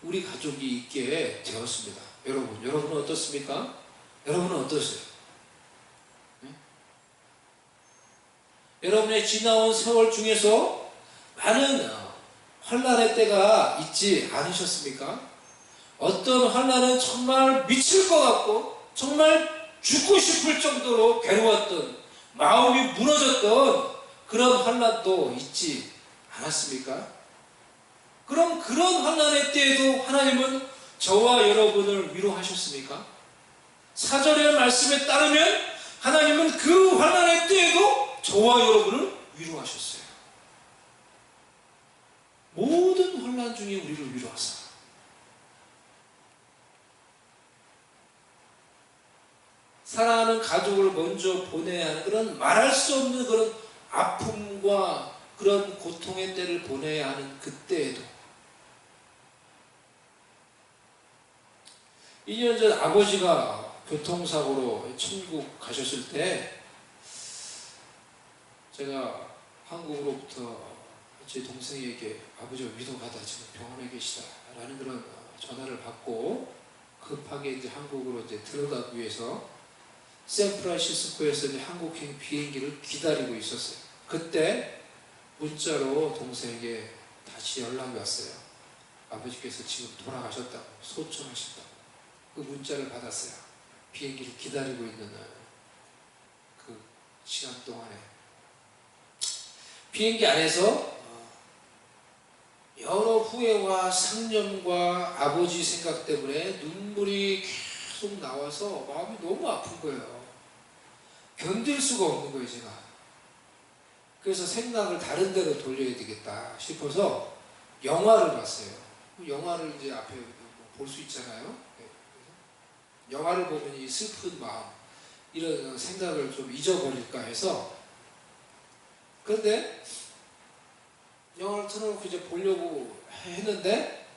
우리 가족이 있게 되었습니다. 여러분은 어떻습니까? 여러분은 어떠세요? 여러분의 지나온 세월 중에서 많은 환난의 때가 있지 않으셨습니까? 어떤 환난은 정말 미칠 것 같고 정말 죽고 싶을 정도로 괴로웠던, 마음이 무너졌던 그런 환난도 있지 않았습니까? 그럼 그런 환난의 때에도 하나님은 저와 여러분을 위로하셨습니까? 사절의 말씀에 따르면 하나님은 그 환난의 때에도 저와 여러분을 위로하셨어요. 모든 환난 중에 우리를 위로하사 사랑하는 가족을 먼저 보내야 하는 그런 말할 수 없는 그런 아픔과 그런 고통의 때를 보내야 하는 그때에도 2년 전 아버지가 교통사고로 천국 가셨을 때 제가 한국으로부터 제 동생에게 아버지가 위독하다 지금 병원에 계시다 라는 그런 전화를 받고 급하게 이제 한국으로 이제 들어가기 위해서 샌프란시스코에서 이제 한국행 비행기를 기다리고 있었어요. 그때 문자로 동생에게 다시 연락이 왔어요. 아버지께서 지금 돌아가셨다고, 소천하셨다고. 그 문자를 받았어요. 비행기를 기다리고 있는 그 시간 동안에 비행기 안에서 여러 후회와 상념과 아버지 생각 때문에 눈물이 계속 나와서 마음이 너무 아픈 거예요. 견딜 수가 없는 거예요, 제가. 그래서 생각을 다른 데로 돌려야 되겠다 싶어서 영화를 봤어요. 영화를 이제 앞에 볼 수 있잖아요. 영화를 보면 이 슬픈 마음, 이런 생각을 좀 잊어버릴까 해서. 그런데 영화를 틀어놓고 이제 보려고 했는데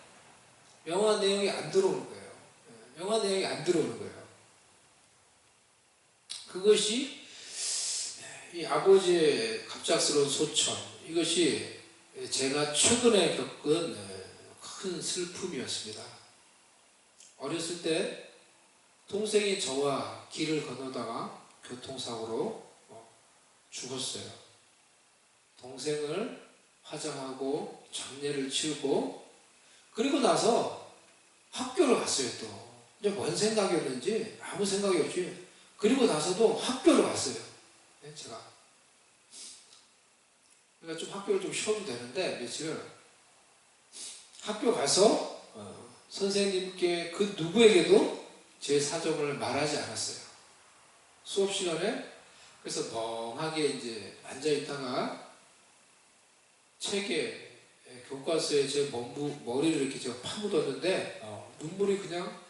영화 내용이 안 들어오는 거예요. 영화 내용이 안 들어오는 거예요. 그것이 이 아버지의 갑작스러운 소천, 이것이 제가 최근에 겪은 큰 슬픔이었습니다. 어렸을 때 동생이 저와 길을 건너다가 교통사고로 죽었어요. 동생을 화장하고 장례를 치르고 그리고 나서 학교를 갔어요. 또 이제 뭔 생각이었는지 아무 생각이 없이 그리고 나서도 학교를 갔어요. 제가 그러니까 좀 학교를 좀 쉬어도 되는데 며칠을 학교 가서 선생님께 그 누구에게도 제 사정을 말하지 않았어요. 수업 시간에. 그래서 멍하게 이제 앉아 있다가 책에 교과서에 제 머리를 이렇게 제가 파묻었는데 눈물이 그냥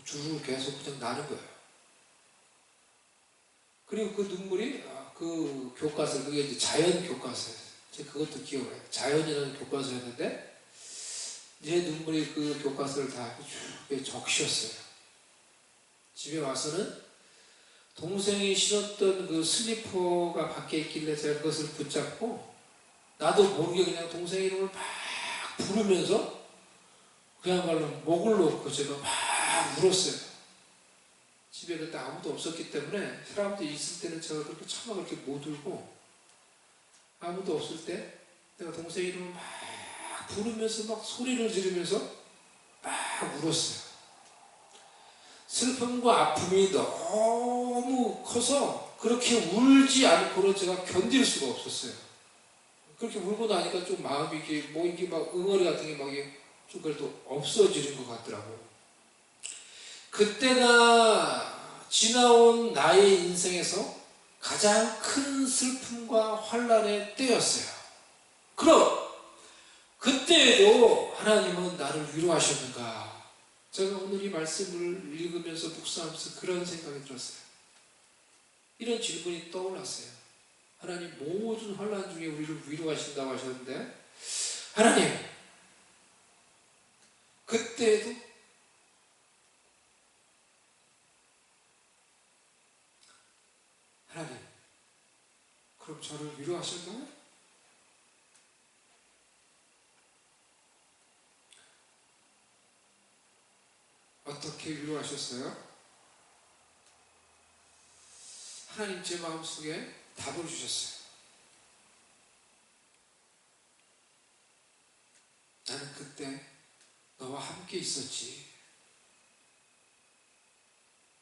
주르르 계속 그냥 나는 거예요. 그리고 그 눈물이 그 교과서, 그게 이제 자연 교과서였어요. 제가 그것도 기억해요. 자연이라는 교과서였는데 제 눈물이 그 교과서를 다 쭉 적셨어요. 집에 와서는 동생이 신었던 그 슬리퍼가 밖에 있길래 제가 그것을 붙잡고 나도 모르게 그냥 동생 이름을 막 부르면서 그야말로 목을 놓고 제가 막 울었어요. 집에 그때 아무도 없었기 때문에 사람들이 있을 때는 제가 그렇게 차마 그렇게 못 울고 아무도 없을 때 내가 동생 이름을 막 부르면서 막 소리를 지르면서 막 울었어요. 슬픔과 아픔이 너무 커서 그렇게 울지 않고는 제가 견딜 수가 없었어요. 그렇게 울고 나니까 좀 마음이 이게 뭐 이게 막 응어리 같은 게 막 좀 그래도 없어지는 것 같더라고요. 그때가 지나온 나의 인생에서 가장 큰 슬픔과 환란의 때였어요. 그럼 그때에도 하나님은 나를 위로하셨는가? 제가 오늘 이 말씀을 읽으면서 묵상하면서 그런 생각이 들었어요. 이런 질문이 떠올랐어요. 하나님 모든 환란 중에 우리를 위로하신다고 하셨는데 하나님 그때에도 하나님 그럼 저를 위로하셨나요? 어떻게 위로하셨어요? 하나님 제 마음속에 답을 주셨어요. 나는 그때 너와 함께 있었지.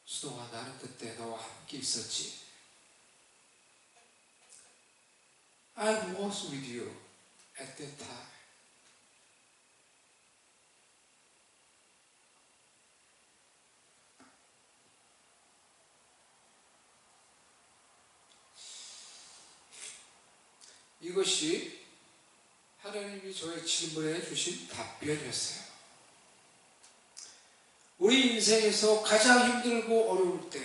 수동아, 나는 그때 너와 함께 있었지. I was with you at that time. 이것이 하나님이 저의 질문에 주신 답변이었어요. 우리 인생에서 가장 힘들고 어려울 때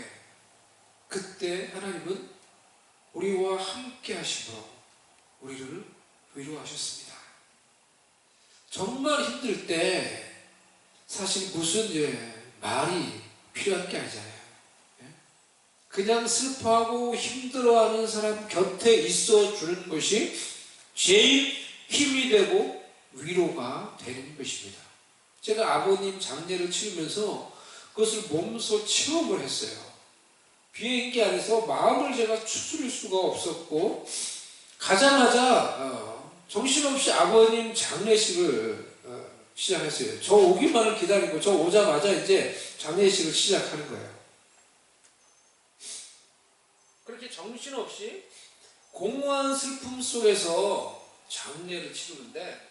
그때 하나님은 우리와 함께 하심으로 우리를 위로하셨습니다. 정말 힘들 때 사실 무슨 말이 필요한 게 아니잖아요. 그냥 슬퍼하고 힘들어하는 사람 곁에 있어 주는 것이 제일 힘이 되고 위로가 되는 것입니다. 제가 아버님 장례를 치르면서 그것을 몸소 체험을 했어요. 비행기 안에서 마음을 제가 추스릴 수가 없었고, 가자마자 정신없이 아버님 장례식을 시작했어요. 저 오기만을 기다리고 저 오자마자 이제 장례식을 시작하는 거예요. 그렇게 정신없이 공허한 슬픔 속에서 장례를 치르는데,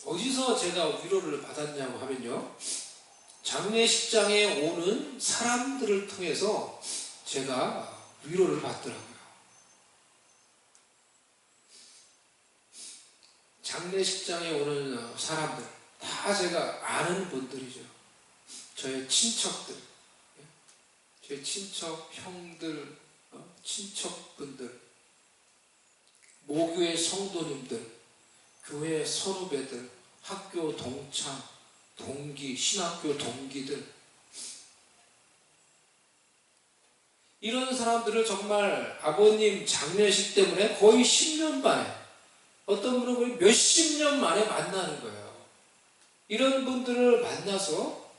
어디서 제가 위로를 받았냐고 하면요, 장례식장에 오는 사람들을 통해서 제가 위로를 받더라고요. 장례식장에 오는 사람들 다 제가 아는 분들이죠. 저의 친척들, 저희 친척 형들, 친척분들, 모교의 성도님들, 교회 선후배들, 학교 동창, 동기, 신학교 동기들, 이런 사람들을 정말 아버님 장례식 때문에 거의 10년 만에, 어떤 분은 거의 몇십 년 만에 만나는 거예요. 이런 분들을 만나서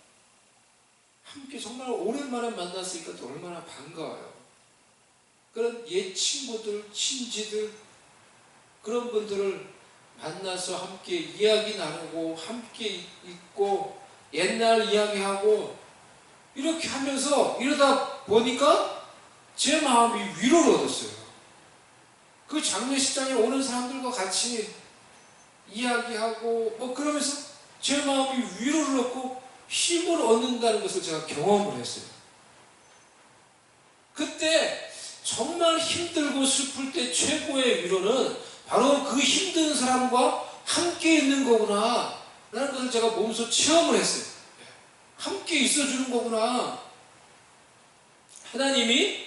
함께 정말 오랜만에 만났으니까 또 얼마나 반가워요. 그런 옛 친구들, 친지들, 그런 분들을 만나서 함께 이야기 나누고 함께 있고 옛날 이야기하고 이렇게 하면서 이러다 보니까 제 마음이 위로를 얻었어요. 그 장례식장에 오는 사람들과 같이 이야기하고 뭐 그러면서 제 마음이 위로를 얻고 힘을 얻는다는 것을 제가 경험을 했어요. 그때 정말 힘들고 슬플 때 최고의 위로는 바로 그 힘든 사람과 함께 있는 거구나 라는 것을 제가 몸소 체험을 했어요. 함께 있어주는 거구나. 하나님이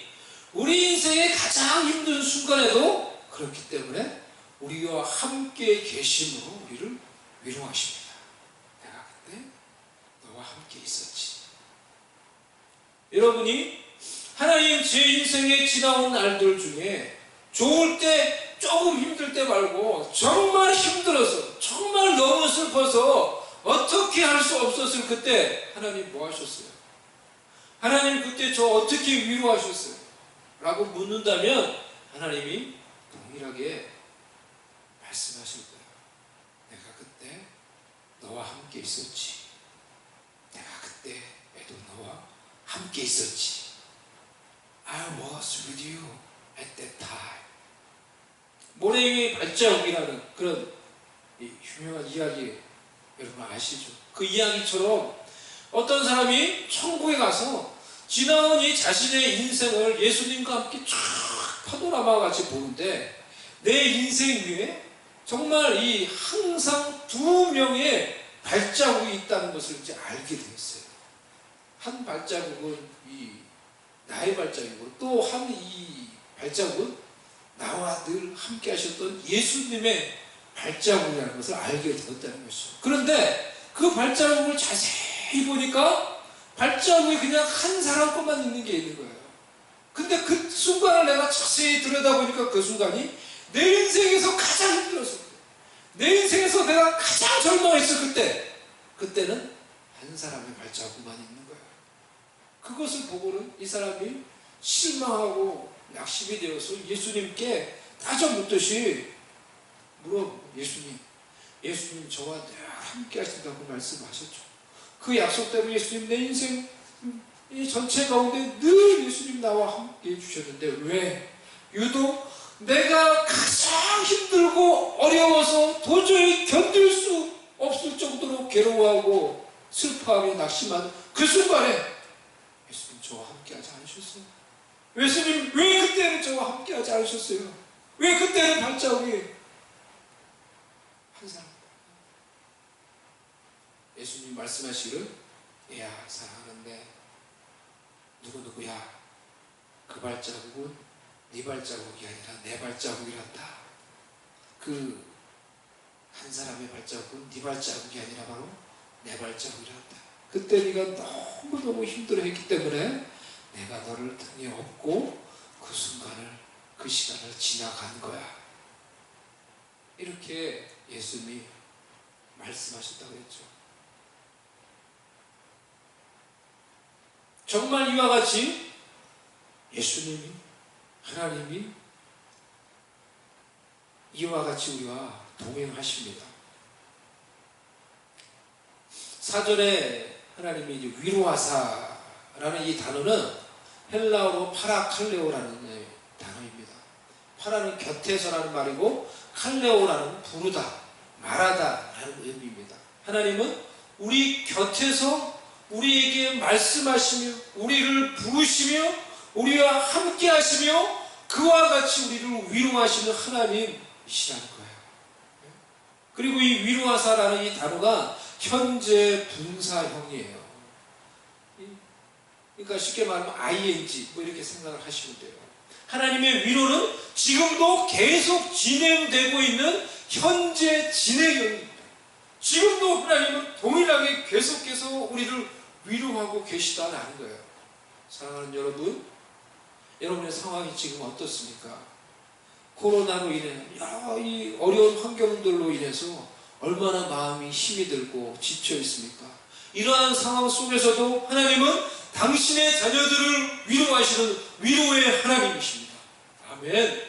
우리 인생의 가장 힘든 순간에도 그렇기 때문에 우리와 함께 계심으로 우리를 위로하십니다. 내가 그때 너와 함께 있었지. 여러분이 하나님 제 인생에 지나온 날들 중에 좋을 때 조금 힘들 때 말고 정말 힘들어서 정말 너무 슬퍼서 어떻게 할 수 없었을 그때 하나님 뭐 하셨어요? 하나님 그때 저 어떻게 위로하셨어요? 라고 묻는다면 하나님이 동일하게 말씀하실 거예요. 내가 그때 너와 함께 있었지. 내가 그때에도 너와 함께 있었지. I was with you at that time. 모래 위의 발자국이라는 그런 유명한 이야기 여러분 아시죠? 그 이야기처럼 어떤 사람이 천국에 가서 지나온 이 자신의 인생을 예수님과 함께 쫙 파노라마 같이 보는데 내 인생 위에 정말 이 항상 두 명의 발자국이 있다는 것을 이제 알게 되었어요. 한 발자국은 이 나의 발자국이고 또 한 이 발자국은 나와 늘 함께 하셨던 예수님의 발자국이라는 것을 알게 되었다는 것이죠. 그런데 그 발자국을 자세히 보니까 발자국이 그냥 한 사람 것만 있는 게 있는 거예요. 근데 그 순간을 내가 자세히 들여다보니까 그 순간이 내 인생에서 가장 힘들었을 때, 내 인생에서 내가 가장 절망했을 그때는 한 사람의 발자국만 있는 거예요. 그것을 보고는 이 사람이 실망하고 낙심이 되어서 예수님께 따져 묻듯이 예수님 저와 늘 함께 하신다고 말씀하셨죠. 그 약속대로 예수님 내 인생 이 전체 가운데 늘 예수님 나와 함께 해주셨는데 왜 유독 내가 가장 힘들고 어려워서 도저히 견딜 수 없을 정도로 괴로워하고 슬퍼하며 낙심하는 그 순간에 예수님 저와 함께 하지 않으셨어요? 예수님 왜 그때는 저와 함께 하지 않으셨어요? 왜 그때는 발자국이 한 사람? 예수님 말씀하시기를 야 사랑하는데 누구야 그 발자국은 네 발자국이 아니라 내 발자국이란다. 그 한 사람의 발자국은 네 발자국이 아니라 바로 내 발자국이란다. 그때 네가 너무너무 힘들어했기 때문에 내가 너를 등에 업고 그 순간을, 그 시간을 지나간 거야. 이렇게 예수님이 말씀하셨다고 했죠. 정말 이와 같이 예수님이, 하나님이 이와 같이 우리와 동행하십니다. 사전에 하나님이 이제 위로하사라는 이 단어는 헬라어로 파라칼레오라는 단어입니다. 파라는 곁에서라는 말이고 칼레오라는 부르다, 말하다라는 의미입니다. 하나님은 우리 곁에서 우리에게 말씀하시며 우리를 부르시며 우리와 함께 하시며 그와 같이 우리를 위로하시는 하나님이시라는 거예요. 그리고 이 위로하사라는 이 단어가 현재 분사형이에요. 그러니까 쉽게 말하면 ing 뭐 이렇게 생각을 하시면 돼요. 하나님의 위로는 지금도 계속 진행되고 있는 현재 진행형입니다. 지금도 하나님은 동일하게 계속해서 우리를 위로하고 계시다는 거예요. 사랑하는 여러분, 여러분의 상황이 지금 어떻습니까? 코로나로 인해 여러 이 어려운 환경들로 인해서 얼마나 마음이 힘이 들고 지쳐 있습니까? 이러한 상황 속에서도 하나님은 당신의 자녀들을 위로하시는 위로의 하나님이십니다. 아멘.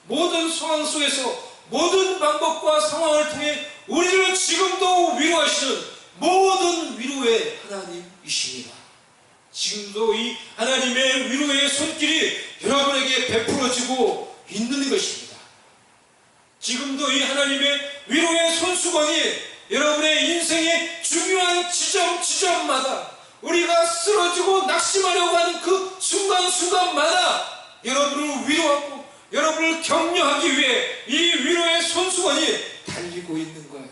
모든 상황 속에서 모든 방법과 상황을 통해 우리를 지금도 위로하시는 모든 위로의 하나님이십니다. 지금도 이 하나님의 위로의 손길이 여러분에게 베풀어지고 있는 것입니다. 지금도 이 하나님의 위로의 손수건이 여러분의 인생의 중요한 지점마다 우리가 쓰러지고 낙심하려고 하는 그 순간마다 여러분을 위로하고 여러분을 격려하기 위해 이 위로의 손수건이 달리고 있는 거예요.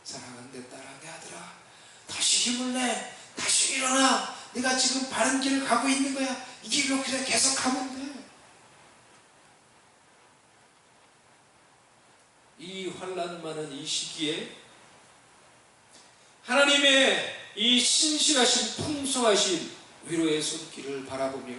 사랑하는 내 딸아, 내 아들아, 다시 힘을 내, 다시 일어나. 네가 지금 바른 길을 가고 있는 거야. 이 길로 그냥 계속 가면 돼. 이 환난 많은 이 시기에 하나님의 이 신실하신 풍성하신 위로의 손길을 바라보며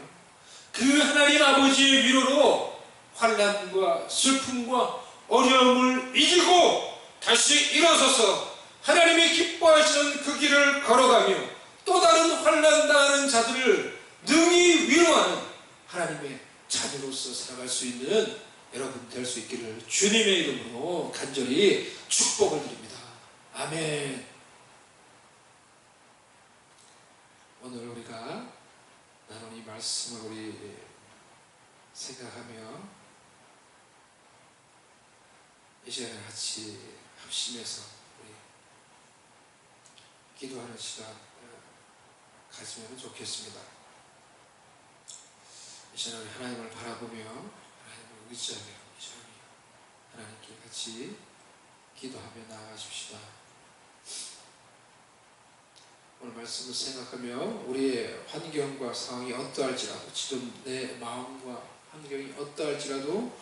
그 하나님 아버지의 위로로 환난과 슬픔과 어려움을 이기고 다시 일어서서 하나님이 기뻐하시는 그 길을 걸어가며 또 다른 환난 당하는 자들을 능히 위로하는 하나님의 자녀로서 살아갈 수 있는 여러분 될 수 있기를 주님의 이름으로 간절히 축복을 드립니다. 아멘. 오늘 우리가 나눈 이 말씀을 우리 생각하며 이 시간에 같이 합심해서 우리 기도하는 시간 가지면 좋겠습니다. 이 시간에 우리 하나님을 바라보며 하나님을 의지하며 하나님께 같이 기도하며 나아가십시다. 오늘 말씀을 생각하며 우리의 환경과 상황이 어떠할지라도 지금 내 마음과 환경이 어떠할지라도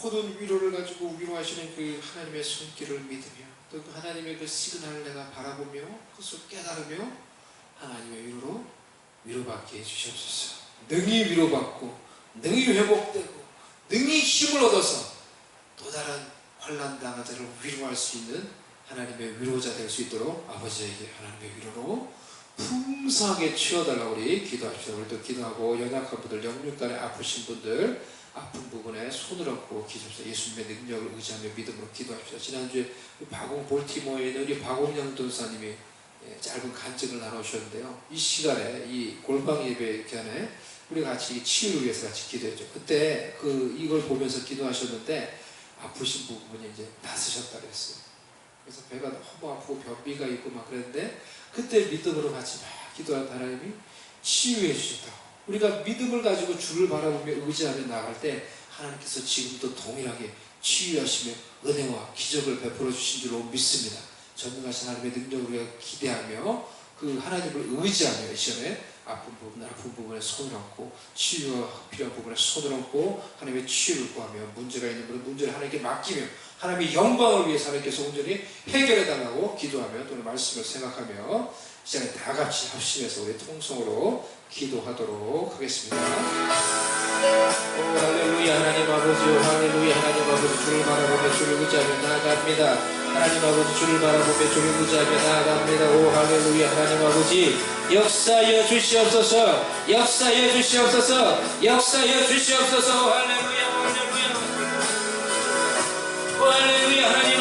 모든 위로를 가지고 위로하시는 그 하나님의 손길을 믿으며 또 그 하나님의 그 시그널을 내가 바라보며 그것을 깨달으며 하나님의 위로로 위로받게 해주시옵소서. 능히 위로받고 능히 회복되고 능히 힘을 얻어서 또 다른 환난 당한 자를 위로할 수 있는 하나님의 위로자 될 수 있도록 아버지에게 하나님의 위로로 풍성하게 채워달라고 우리 기도합시다. 우리도 기도하고 연약한 분들, 영육간에 아프신 분들 아픈 부분에 손을 얹고 기도합시다. 예수님의 능력을 의지하며 믿음으로 기도합시다. 지난주에 볼티모어에 있는 우리 박옥영 전사님이 짧은 간증을 나누셨는데요. 이 시간에 이 골방 예배 전에 우리 같이 치유를 위해서 같이 기도했죠. 그때 이걸 보면서 기도하셨는데 아프신 부분이 이제 낫으셨다 그랬어요. 그래서 배가 너무 아프고 변비가 있고 막 그랬는데 그때 믿음으로 같이 막 기도한 하나님이 치유해 주셨다고. 우리가 믿음을 가지고 주를 바라보며 의지하며 나갈 때 하나님께서 지금도 동일하게 치유하시며 은혜와 기적을 베풀어 주신 줄로 믿습니다. 전능하신 하나님의 능력을 우리가 기대하며 그 하나님을 의지하며 이 시간에 아픈 부분에 손을 얹고 치유가 필요한 부분에 손을 얹고 하나님의 치유를 구하며 문제가 있는 분은 문제를 하나님께 맡기며 하나님의 영광을 위해서 하나님께서 온전히 해결해 달라고 기도하며 또는 말씀을 생각하며 이 시간에 다 같이 합심해서 우리 통성으로 기도하도록 하겠습니다. 오 할렐루야. 하나님 아버지요, 할렐루야. 하나님 아버지, 주를 바라보며 주를 의지하며 나아갑니다. 하나님 아버지, 주를 바라보며 주를 의지하며 나아갑니다. 오 할렐루야. 하나님 아버지, 역사하여 주시옵소서. 역사하여 주시옵소서. 역사하여 주시옵소서. 할렐루야. 할렐루야. 오 할렐루야. 하나님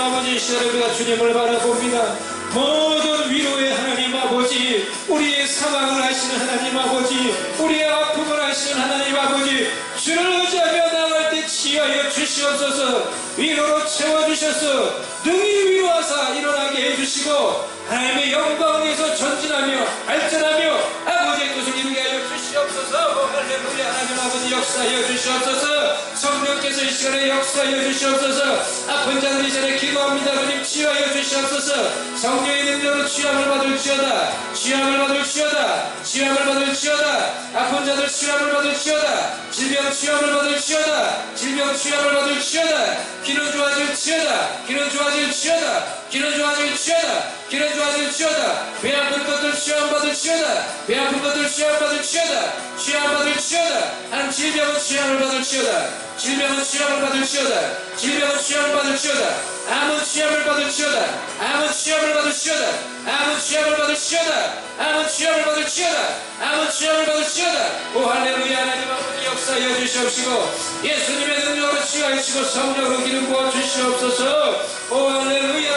아버지, 이 시간에 우리가 주님을 바라봅니다. 모든 위로의 하나님 아버지, 우리의 상황을 아시는 하나님 아버지, 우리의 아픔을 아시는 하나님 아버지, 주를 의지하며 나갈 때 치유하여 주시옵소서. 위로로 채워주셔서 능히 위로하사 일어나게 해주시고 하나님의 영광을 위해서 전진하며 발전하며 아버지의 뜻을 이루게 하여 주시옵소서. 할렐루야. 하나님 아버지, 역사하여 주시옵소서. 성령께서 이 시간에 역사하여 주시옵소서. 아픈 자들 이 시간에 기도합니다. 주님 치유하여 주시옵소서. 성령의 능력으로 치유함을 받을지어다. 치유함을 받을지어다. 치유함을 받을지어다. 아픈 자들 치유함을 받을지어다. 질병 치유함을 받을지어다. 질병 치유함을 받을지어다. 기는 좋아질지어다. 기는 좋아질지어다. 기는 좋아질지어다. 기는 좋아질지어다. 배 아픈 것들 치유함 받을지어다. 배 아픈 것들 치유함 받을지어다. 치유함 받을지어다. 한 질병은 치유함을 받을지어다. 질병은 치유함을 받을지어다. 질병은 치유함을 받을지어다. 암은 치유함을 받을지어다. 암은 치유함을 받을지어다. 암은 치유함을 받을지어다. 암은 치유함을 받을지어다. 암은 치유함을 받을지어다. 오 할렐루야. 하나님 아버지, 역사하여 주시옵시고 예수님의 능력으로 치유하시고 성령으로 기름 부어 주시옵소서. 오 할렐루야.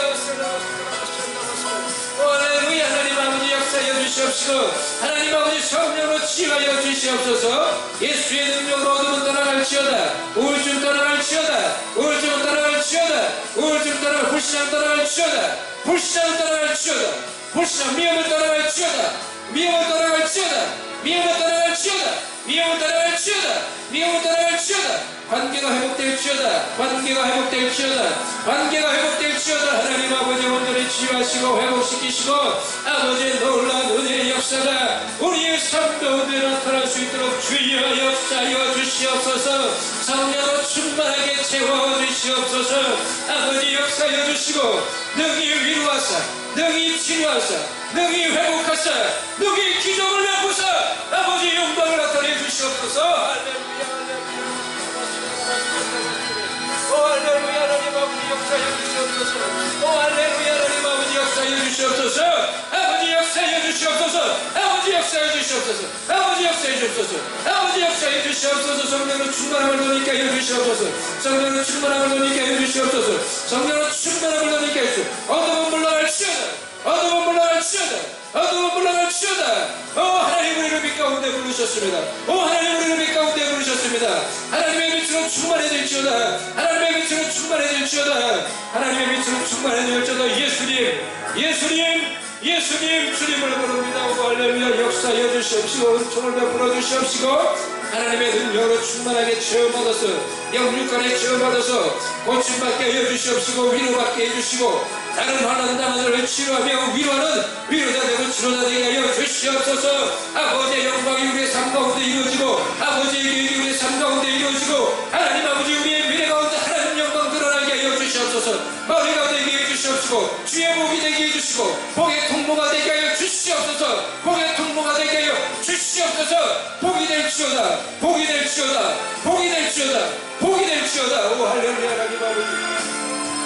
오 할렐루야. 하나님 아버지, 역사하여 주시옵시고 하나님 아버지, 성령으로 치유하여 주시옵소서. 예수의 능력으로 어둠은 떠나갈지어다. 우울증 떠나갈지어다. 우울증은 떠나갈지어다. 우울증 떠나갈, 불신앙 떠나갈지어다. 불신앙은 떠나갈지어다. 불신앙, 미움을 떠나갈지어다. 미움을 떠나갈지어다. 미움을 떠나갈지어다. 미움을 떠나갈지어다. 미움을 떠나갈지어다. 관계가 회복될지어다. 관계가 회복될지어다. 관계가 회복될지어다. 하나님 아버지, 온전히 치유하시고 회복시키시고 아버지의 놀라운 은혜의 역사가 우리의 삶 가운데 나타날 수 있도록 주여 역사하여 주시옵소서. 성령으로 충만하게 채워주시옵소서. 아버지, 역사하여 주시고 능히 위로하사, 능히 치료하사, 능히 회복하사, 능히 기적을 베푸사 아버지 영광을 나타내 주시옵소서. 할렐루야. 오 할렐루야. 하나님 아버지, 역사하여 주시옵소서. 오 할렐루야. 하나님 아버지, 역사하여 주시옵소서. 아버지, 역사하여 주시옵소서. 아버지, 역사하여 주시옵소서. 아버지, 역사하여 주시옵소서. 아버지, 역사하여 주시옵소서. 성령으로 충만함을 너니까 하여 주시옵소서. 성령으로 충만함을 너니까 하여 주시옵소서. 성령으로 충만함을 너니까 하여 주시옵소서. 어둠은 물러갈지어다. 어둠은 물러갈지어다. 어둠은 물러갈지어다. 오 하나님, 우리를 빛 가운데 부르셨습니다. 오 하나님, 우리를 빛 가운데 부르셨습니다. 하나님의 빛으로 충만해질지어다. 하나님의 빛으로 충만해질지어다. 하나님의 빛으로 충만해질지어다. 예수님, 예수님, 예수님, 주님을 부릅니다. 오 할렐루야. 역사하여 주시옵시고 은총을 베풀어 주시옵시고 하나님의 능력으로 충만하게 체험받아서 영육간에 체험받아서 고침받게 하여 주시옵시고 위로받게 해주시고 다른 환난 당한 자를 치료하며 위로하는 위로자 되고 치료자 되게 하여 주시옵소서. 아버지의 영광이 우리의 삶 가운데 이루어지고 아버지의 계획이 우리의 삶 가운데 이루어지고 하나님 아버지, 우리의 미래 가운데 하나님 영광 드러나게 하여 주시옵소서. 머리가 되게 해주시옵시고 주의 복이 되게 해주시고 복의 통로가 되게 하여 주시옵소서. 복의 통로가 되게 하여 주시옵소서. 복이 될지어다. 복이 될지어다. 복이 될지어다. 복이 될지어다. 오 할렐루야. 하나님 아버지,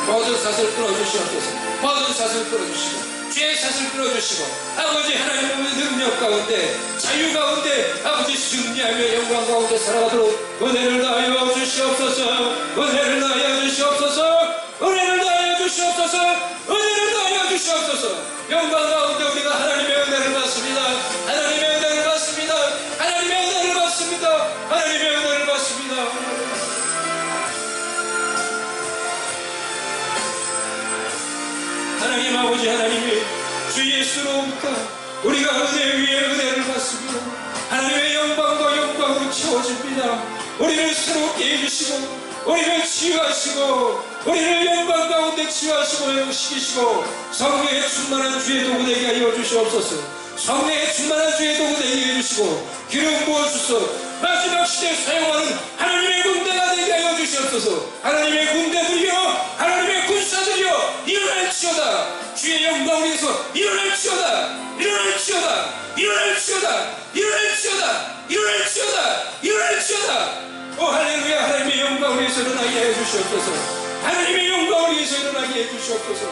모든 삿을 끌어주시옵소서. 모든 삿을 끌어주시고 죄의 삿을 끌어주시고 아버지, 하나님의 능력 가운데 자유 가운데 아버지 승리하며 영광 가운데 살아가도록 은혜를 다하여 주시옵소서. 은혜를 다하여 주시옵소서. 은혜를 다하여 주시옵소서. 은혜를 다하여 주시옵소서. 영광 가운데 우리가 하나님의 은혜를 받습니다. 하나님의 은혜를 받습니다. 하나님의 은혜를 받습니다. 하나님의 은혜를 받습니다. 하나님 아버지, 하나님이 주 예수로부터 우리가 은혜 위에 은혜를 받습니다. 하나님의 영광과 영광으로 채워집니다. 우리를 새롭게 해주시고 우리를 치유하시고
우리를 영광 가운데 치유하시고 회복시키시고 성령의 충만한 주의 도구 되게 하여 주시옵소서. 성령의 충만한 주의 도구 되게 해주시고 기름 부어주소서. 마지막 시대에 사용하는 하나님의 군대가 되게 하여 주시옵소서. 하나님의 군대들이여, 하나님의 군사들이여, 일어날지어다. 주의 영광을 위해서 일어날지어다. 일어날지어다. 일어날지어다. 일어날지어다. 일어날지어다. 일어날지어다. 오 할렐루야. 하나님의 영광을 위해서 일어나게 해 주시옵소서. 하나님의 영광을 위해서 일어나게 해 주시옵소서.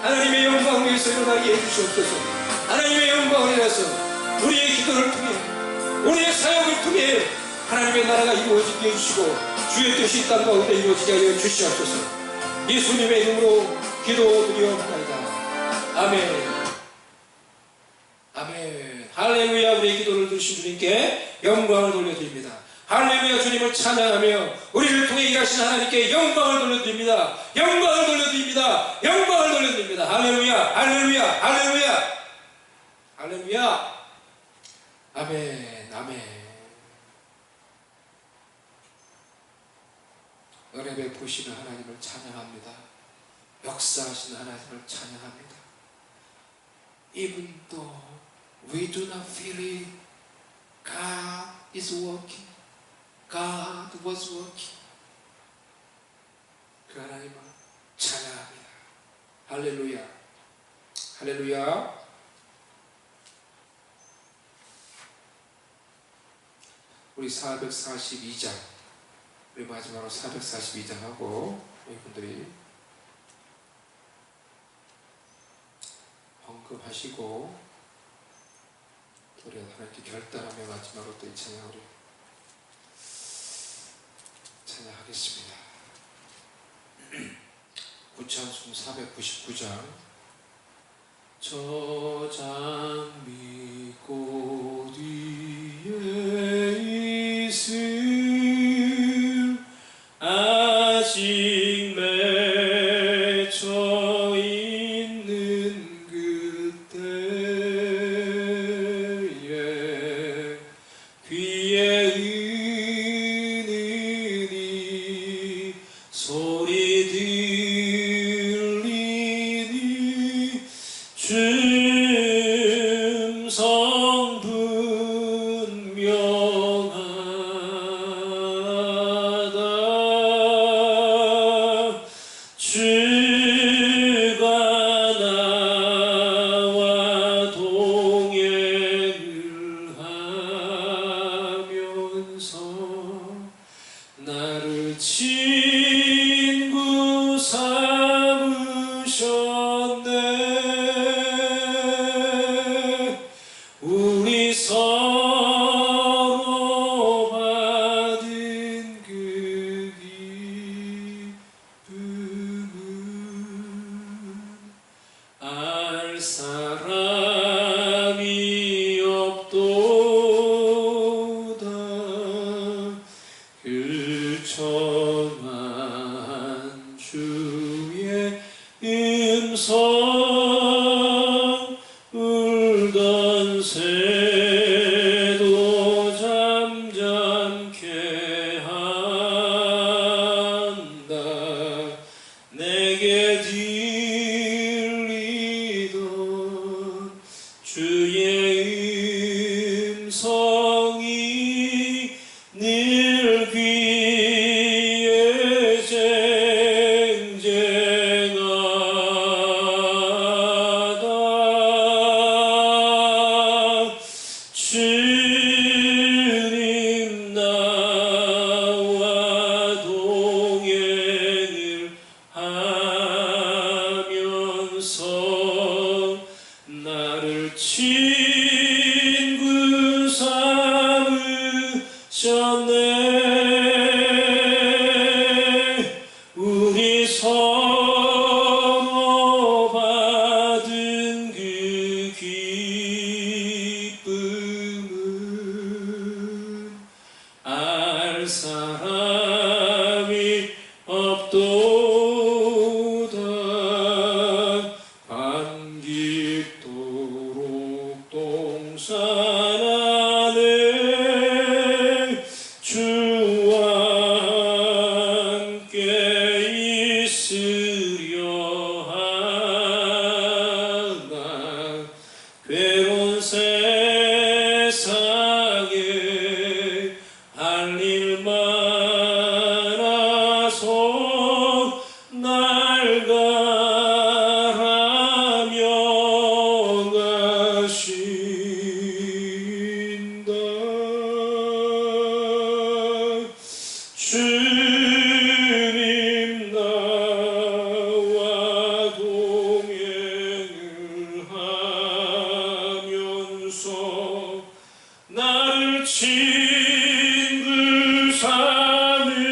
하나님의 영광을 위해서 일어나게 해 주시옵소서. 하나님의 영광을 위해서 우리의 기도를 통해, 우리의 사역을 통해 하나님의 나라가 이루어지게 해주시고 주의 뜻이 땅 가운데 이루어지게 하여 주시옵소서. 예수님의 이름으로 기도드리옵나이다. 아멘. 아멘. 할렐루야. 우리의 기도를 들으신 주님께 영광을 돌려드립니다. 할렐루야. 주님을 찬양하며 우리를 통해 일하신 하나님께 영광을 돌려드립니다. 영광을 돌려드립니다. 영광을 돌려드립니다. 할렐루야. 할렐루야. 할렐루야. 할렐루야. 아멘. 아멘. 은혜 베푸시는 하나님을 찬양합니다. 역사하시는 하나님을 찬양합니다. Even though we do not feel it, God is working. God was working. 그 하나님을 찬양합니다. 할렐루야. 할렐루야. 우리 442장, 우리 마지막으로 442장 하고 여러분들이 헌금하시고 우리 하나님께 결단하며 마지막으로 또 이 찬양 우리 찬양하겠습니다. 구찬송 499장. 저 장미 꽃 위에 있을 아직 맺혀 있는 그때에 귀에 은은히 소리 들리니 춤성 분명하다. 주가 나와 동행을 하면서 나를 친구 삼으셨네. 우리 서로 받은 그 기쁨은 알 사람이 없도다. 그 청한 주의 음성 울던 새도 잠잠케 한다. 내게 들리던 주의 음성이 늘 귀에 쟁쟁하다. 주님 나와 동행을 하면서 나를 친구 삼으셨네. 주님 나와 동행을 하면서 나를 친구 삼으셨네.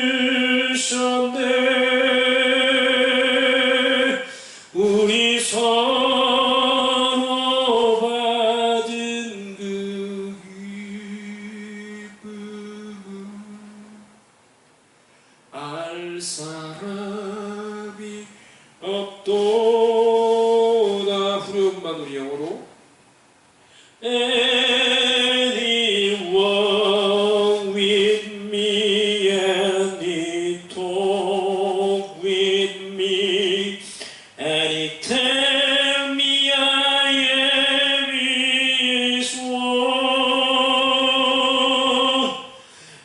우리 서로 받은 그 기쁨은 알 사람이 없도다. 후렴만 우리 영어로 Anyone with me and he talk with me and he tell me I am his one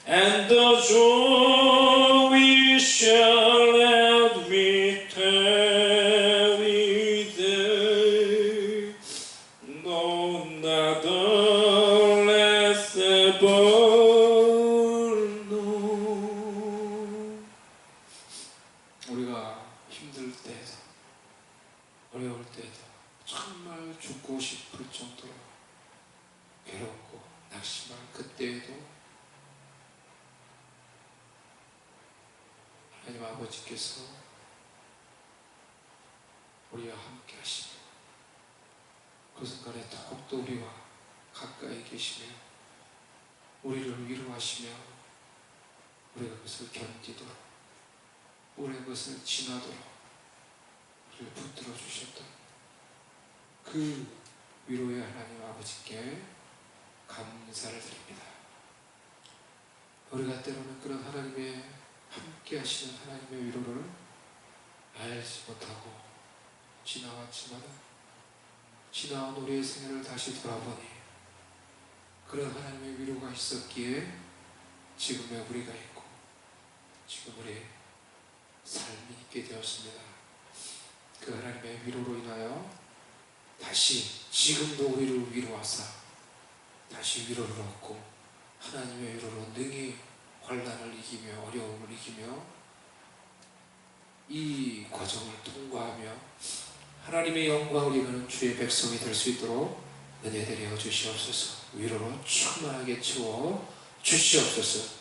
and the joy we shall have with every day. No, not the less 우리가 힘들 때에도 어려울 때에도 정말 죽고 싶을 정도로 괴롭고 낙심할 그때에도 하나님 아버지께서 우리와 함께 하시며 그 순간에 더욱더 우리와 가까이 계시며 우리를 위로하시며 우리가 그것을 견디도록 우리가 그것을 지나도록 우리를 붙들어 주셨던 그 위로의 하나님 아버지께 감사를 드립니다. 우리가 때로는 그런 하나님의 함께 하시는 하나님의 위로를 알지 못하고 지나왔지만 지나온 우리의 생애를 다시 돌아보니 그런 하나님의 위로가 있었기에 지금의 우리가 있고 지금 우리의 삶이 있게 되었습니다. 그 하나님의 위로로 인하여 다시 지금도 우리를 위로하사 다시 위로를 얻고 하나님의 위로로 능히 환난을 이기며 어려움을 이기며 이 과정을 통과하며 하나님의 영광을 이루는 주의 백성이 될 수 있도록 은혜 되려 주시옵소서. 위로로 충만하게 채워 주시옵소서.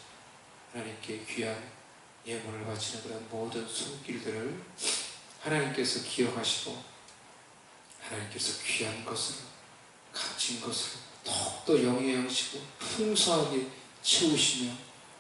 하나님께 귀한 예물을 바치는 그런 모든 손길들을 하나님께서 기억하시고 하나님께서 귀한 것을 값진 것을 더욱더 영예하시고 풍성하게 채우시며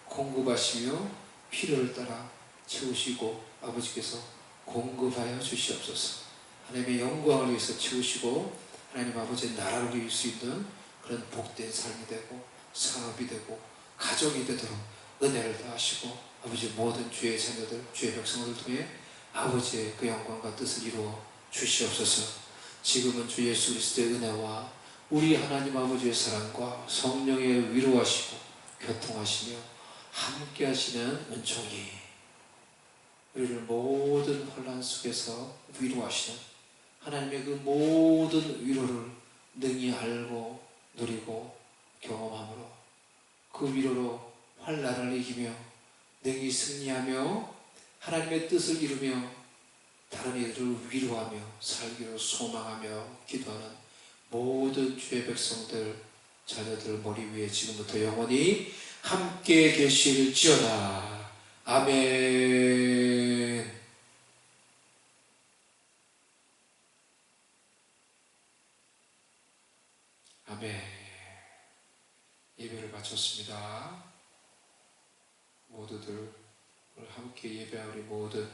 공급하시며 필요를 따라 채우시고 아버지께서 공급하여 주시옵소서. 하나님의 영광을 위해서 채우시고 하나님 아버지의 나라를 이룰 수 있는 그런 복된 삶이 되고 사업이 되고 가정이 되도록 은혜를 다하시고 아버지 모든 주의 자녀들 주의 백성들을 통해 아버지의 그 영광과 뜻을 이루어 주시옵소서. 지금은 주 예수 그리스도의 은혜와 우리 하나님 아버지의 사랑과 성령의 위로하시고 교통하시며 함께 하시는 은총이 우리를 모든 혼란 속에서 위로하시는 하나님의 그 모든 위로를 능히 알고 누리고 경험함으로 그 위로로 환난을 이기며 능히 승리하며 하나님의 뜻을 이루며 다른 이들을 위로하며 살기로 소망하며 기도하는 모든 주의 백성들 자녀들 머리 위에 지금부터 영원히 함께 계실지어다. 아멘. 아멘. 예배를 마쳤습니다. 모두들 오늘 함께 예배한 우리 모든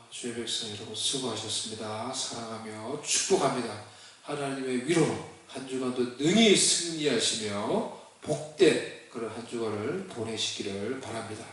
주의 백성 여러분 수고하셨습니다. 사랑하며 축복합니다. 하나님의 위로로 한 주간도 능히 승리하시며 복된 그런 한 주간을 보내시기를 바랍니다.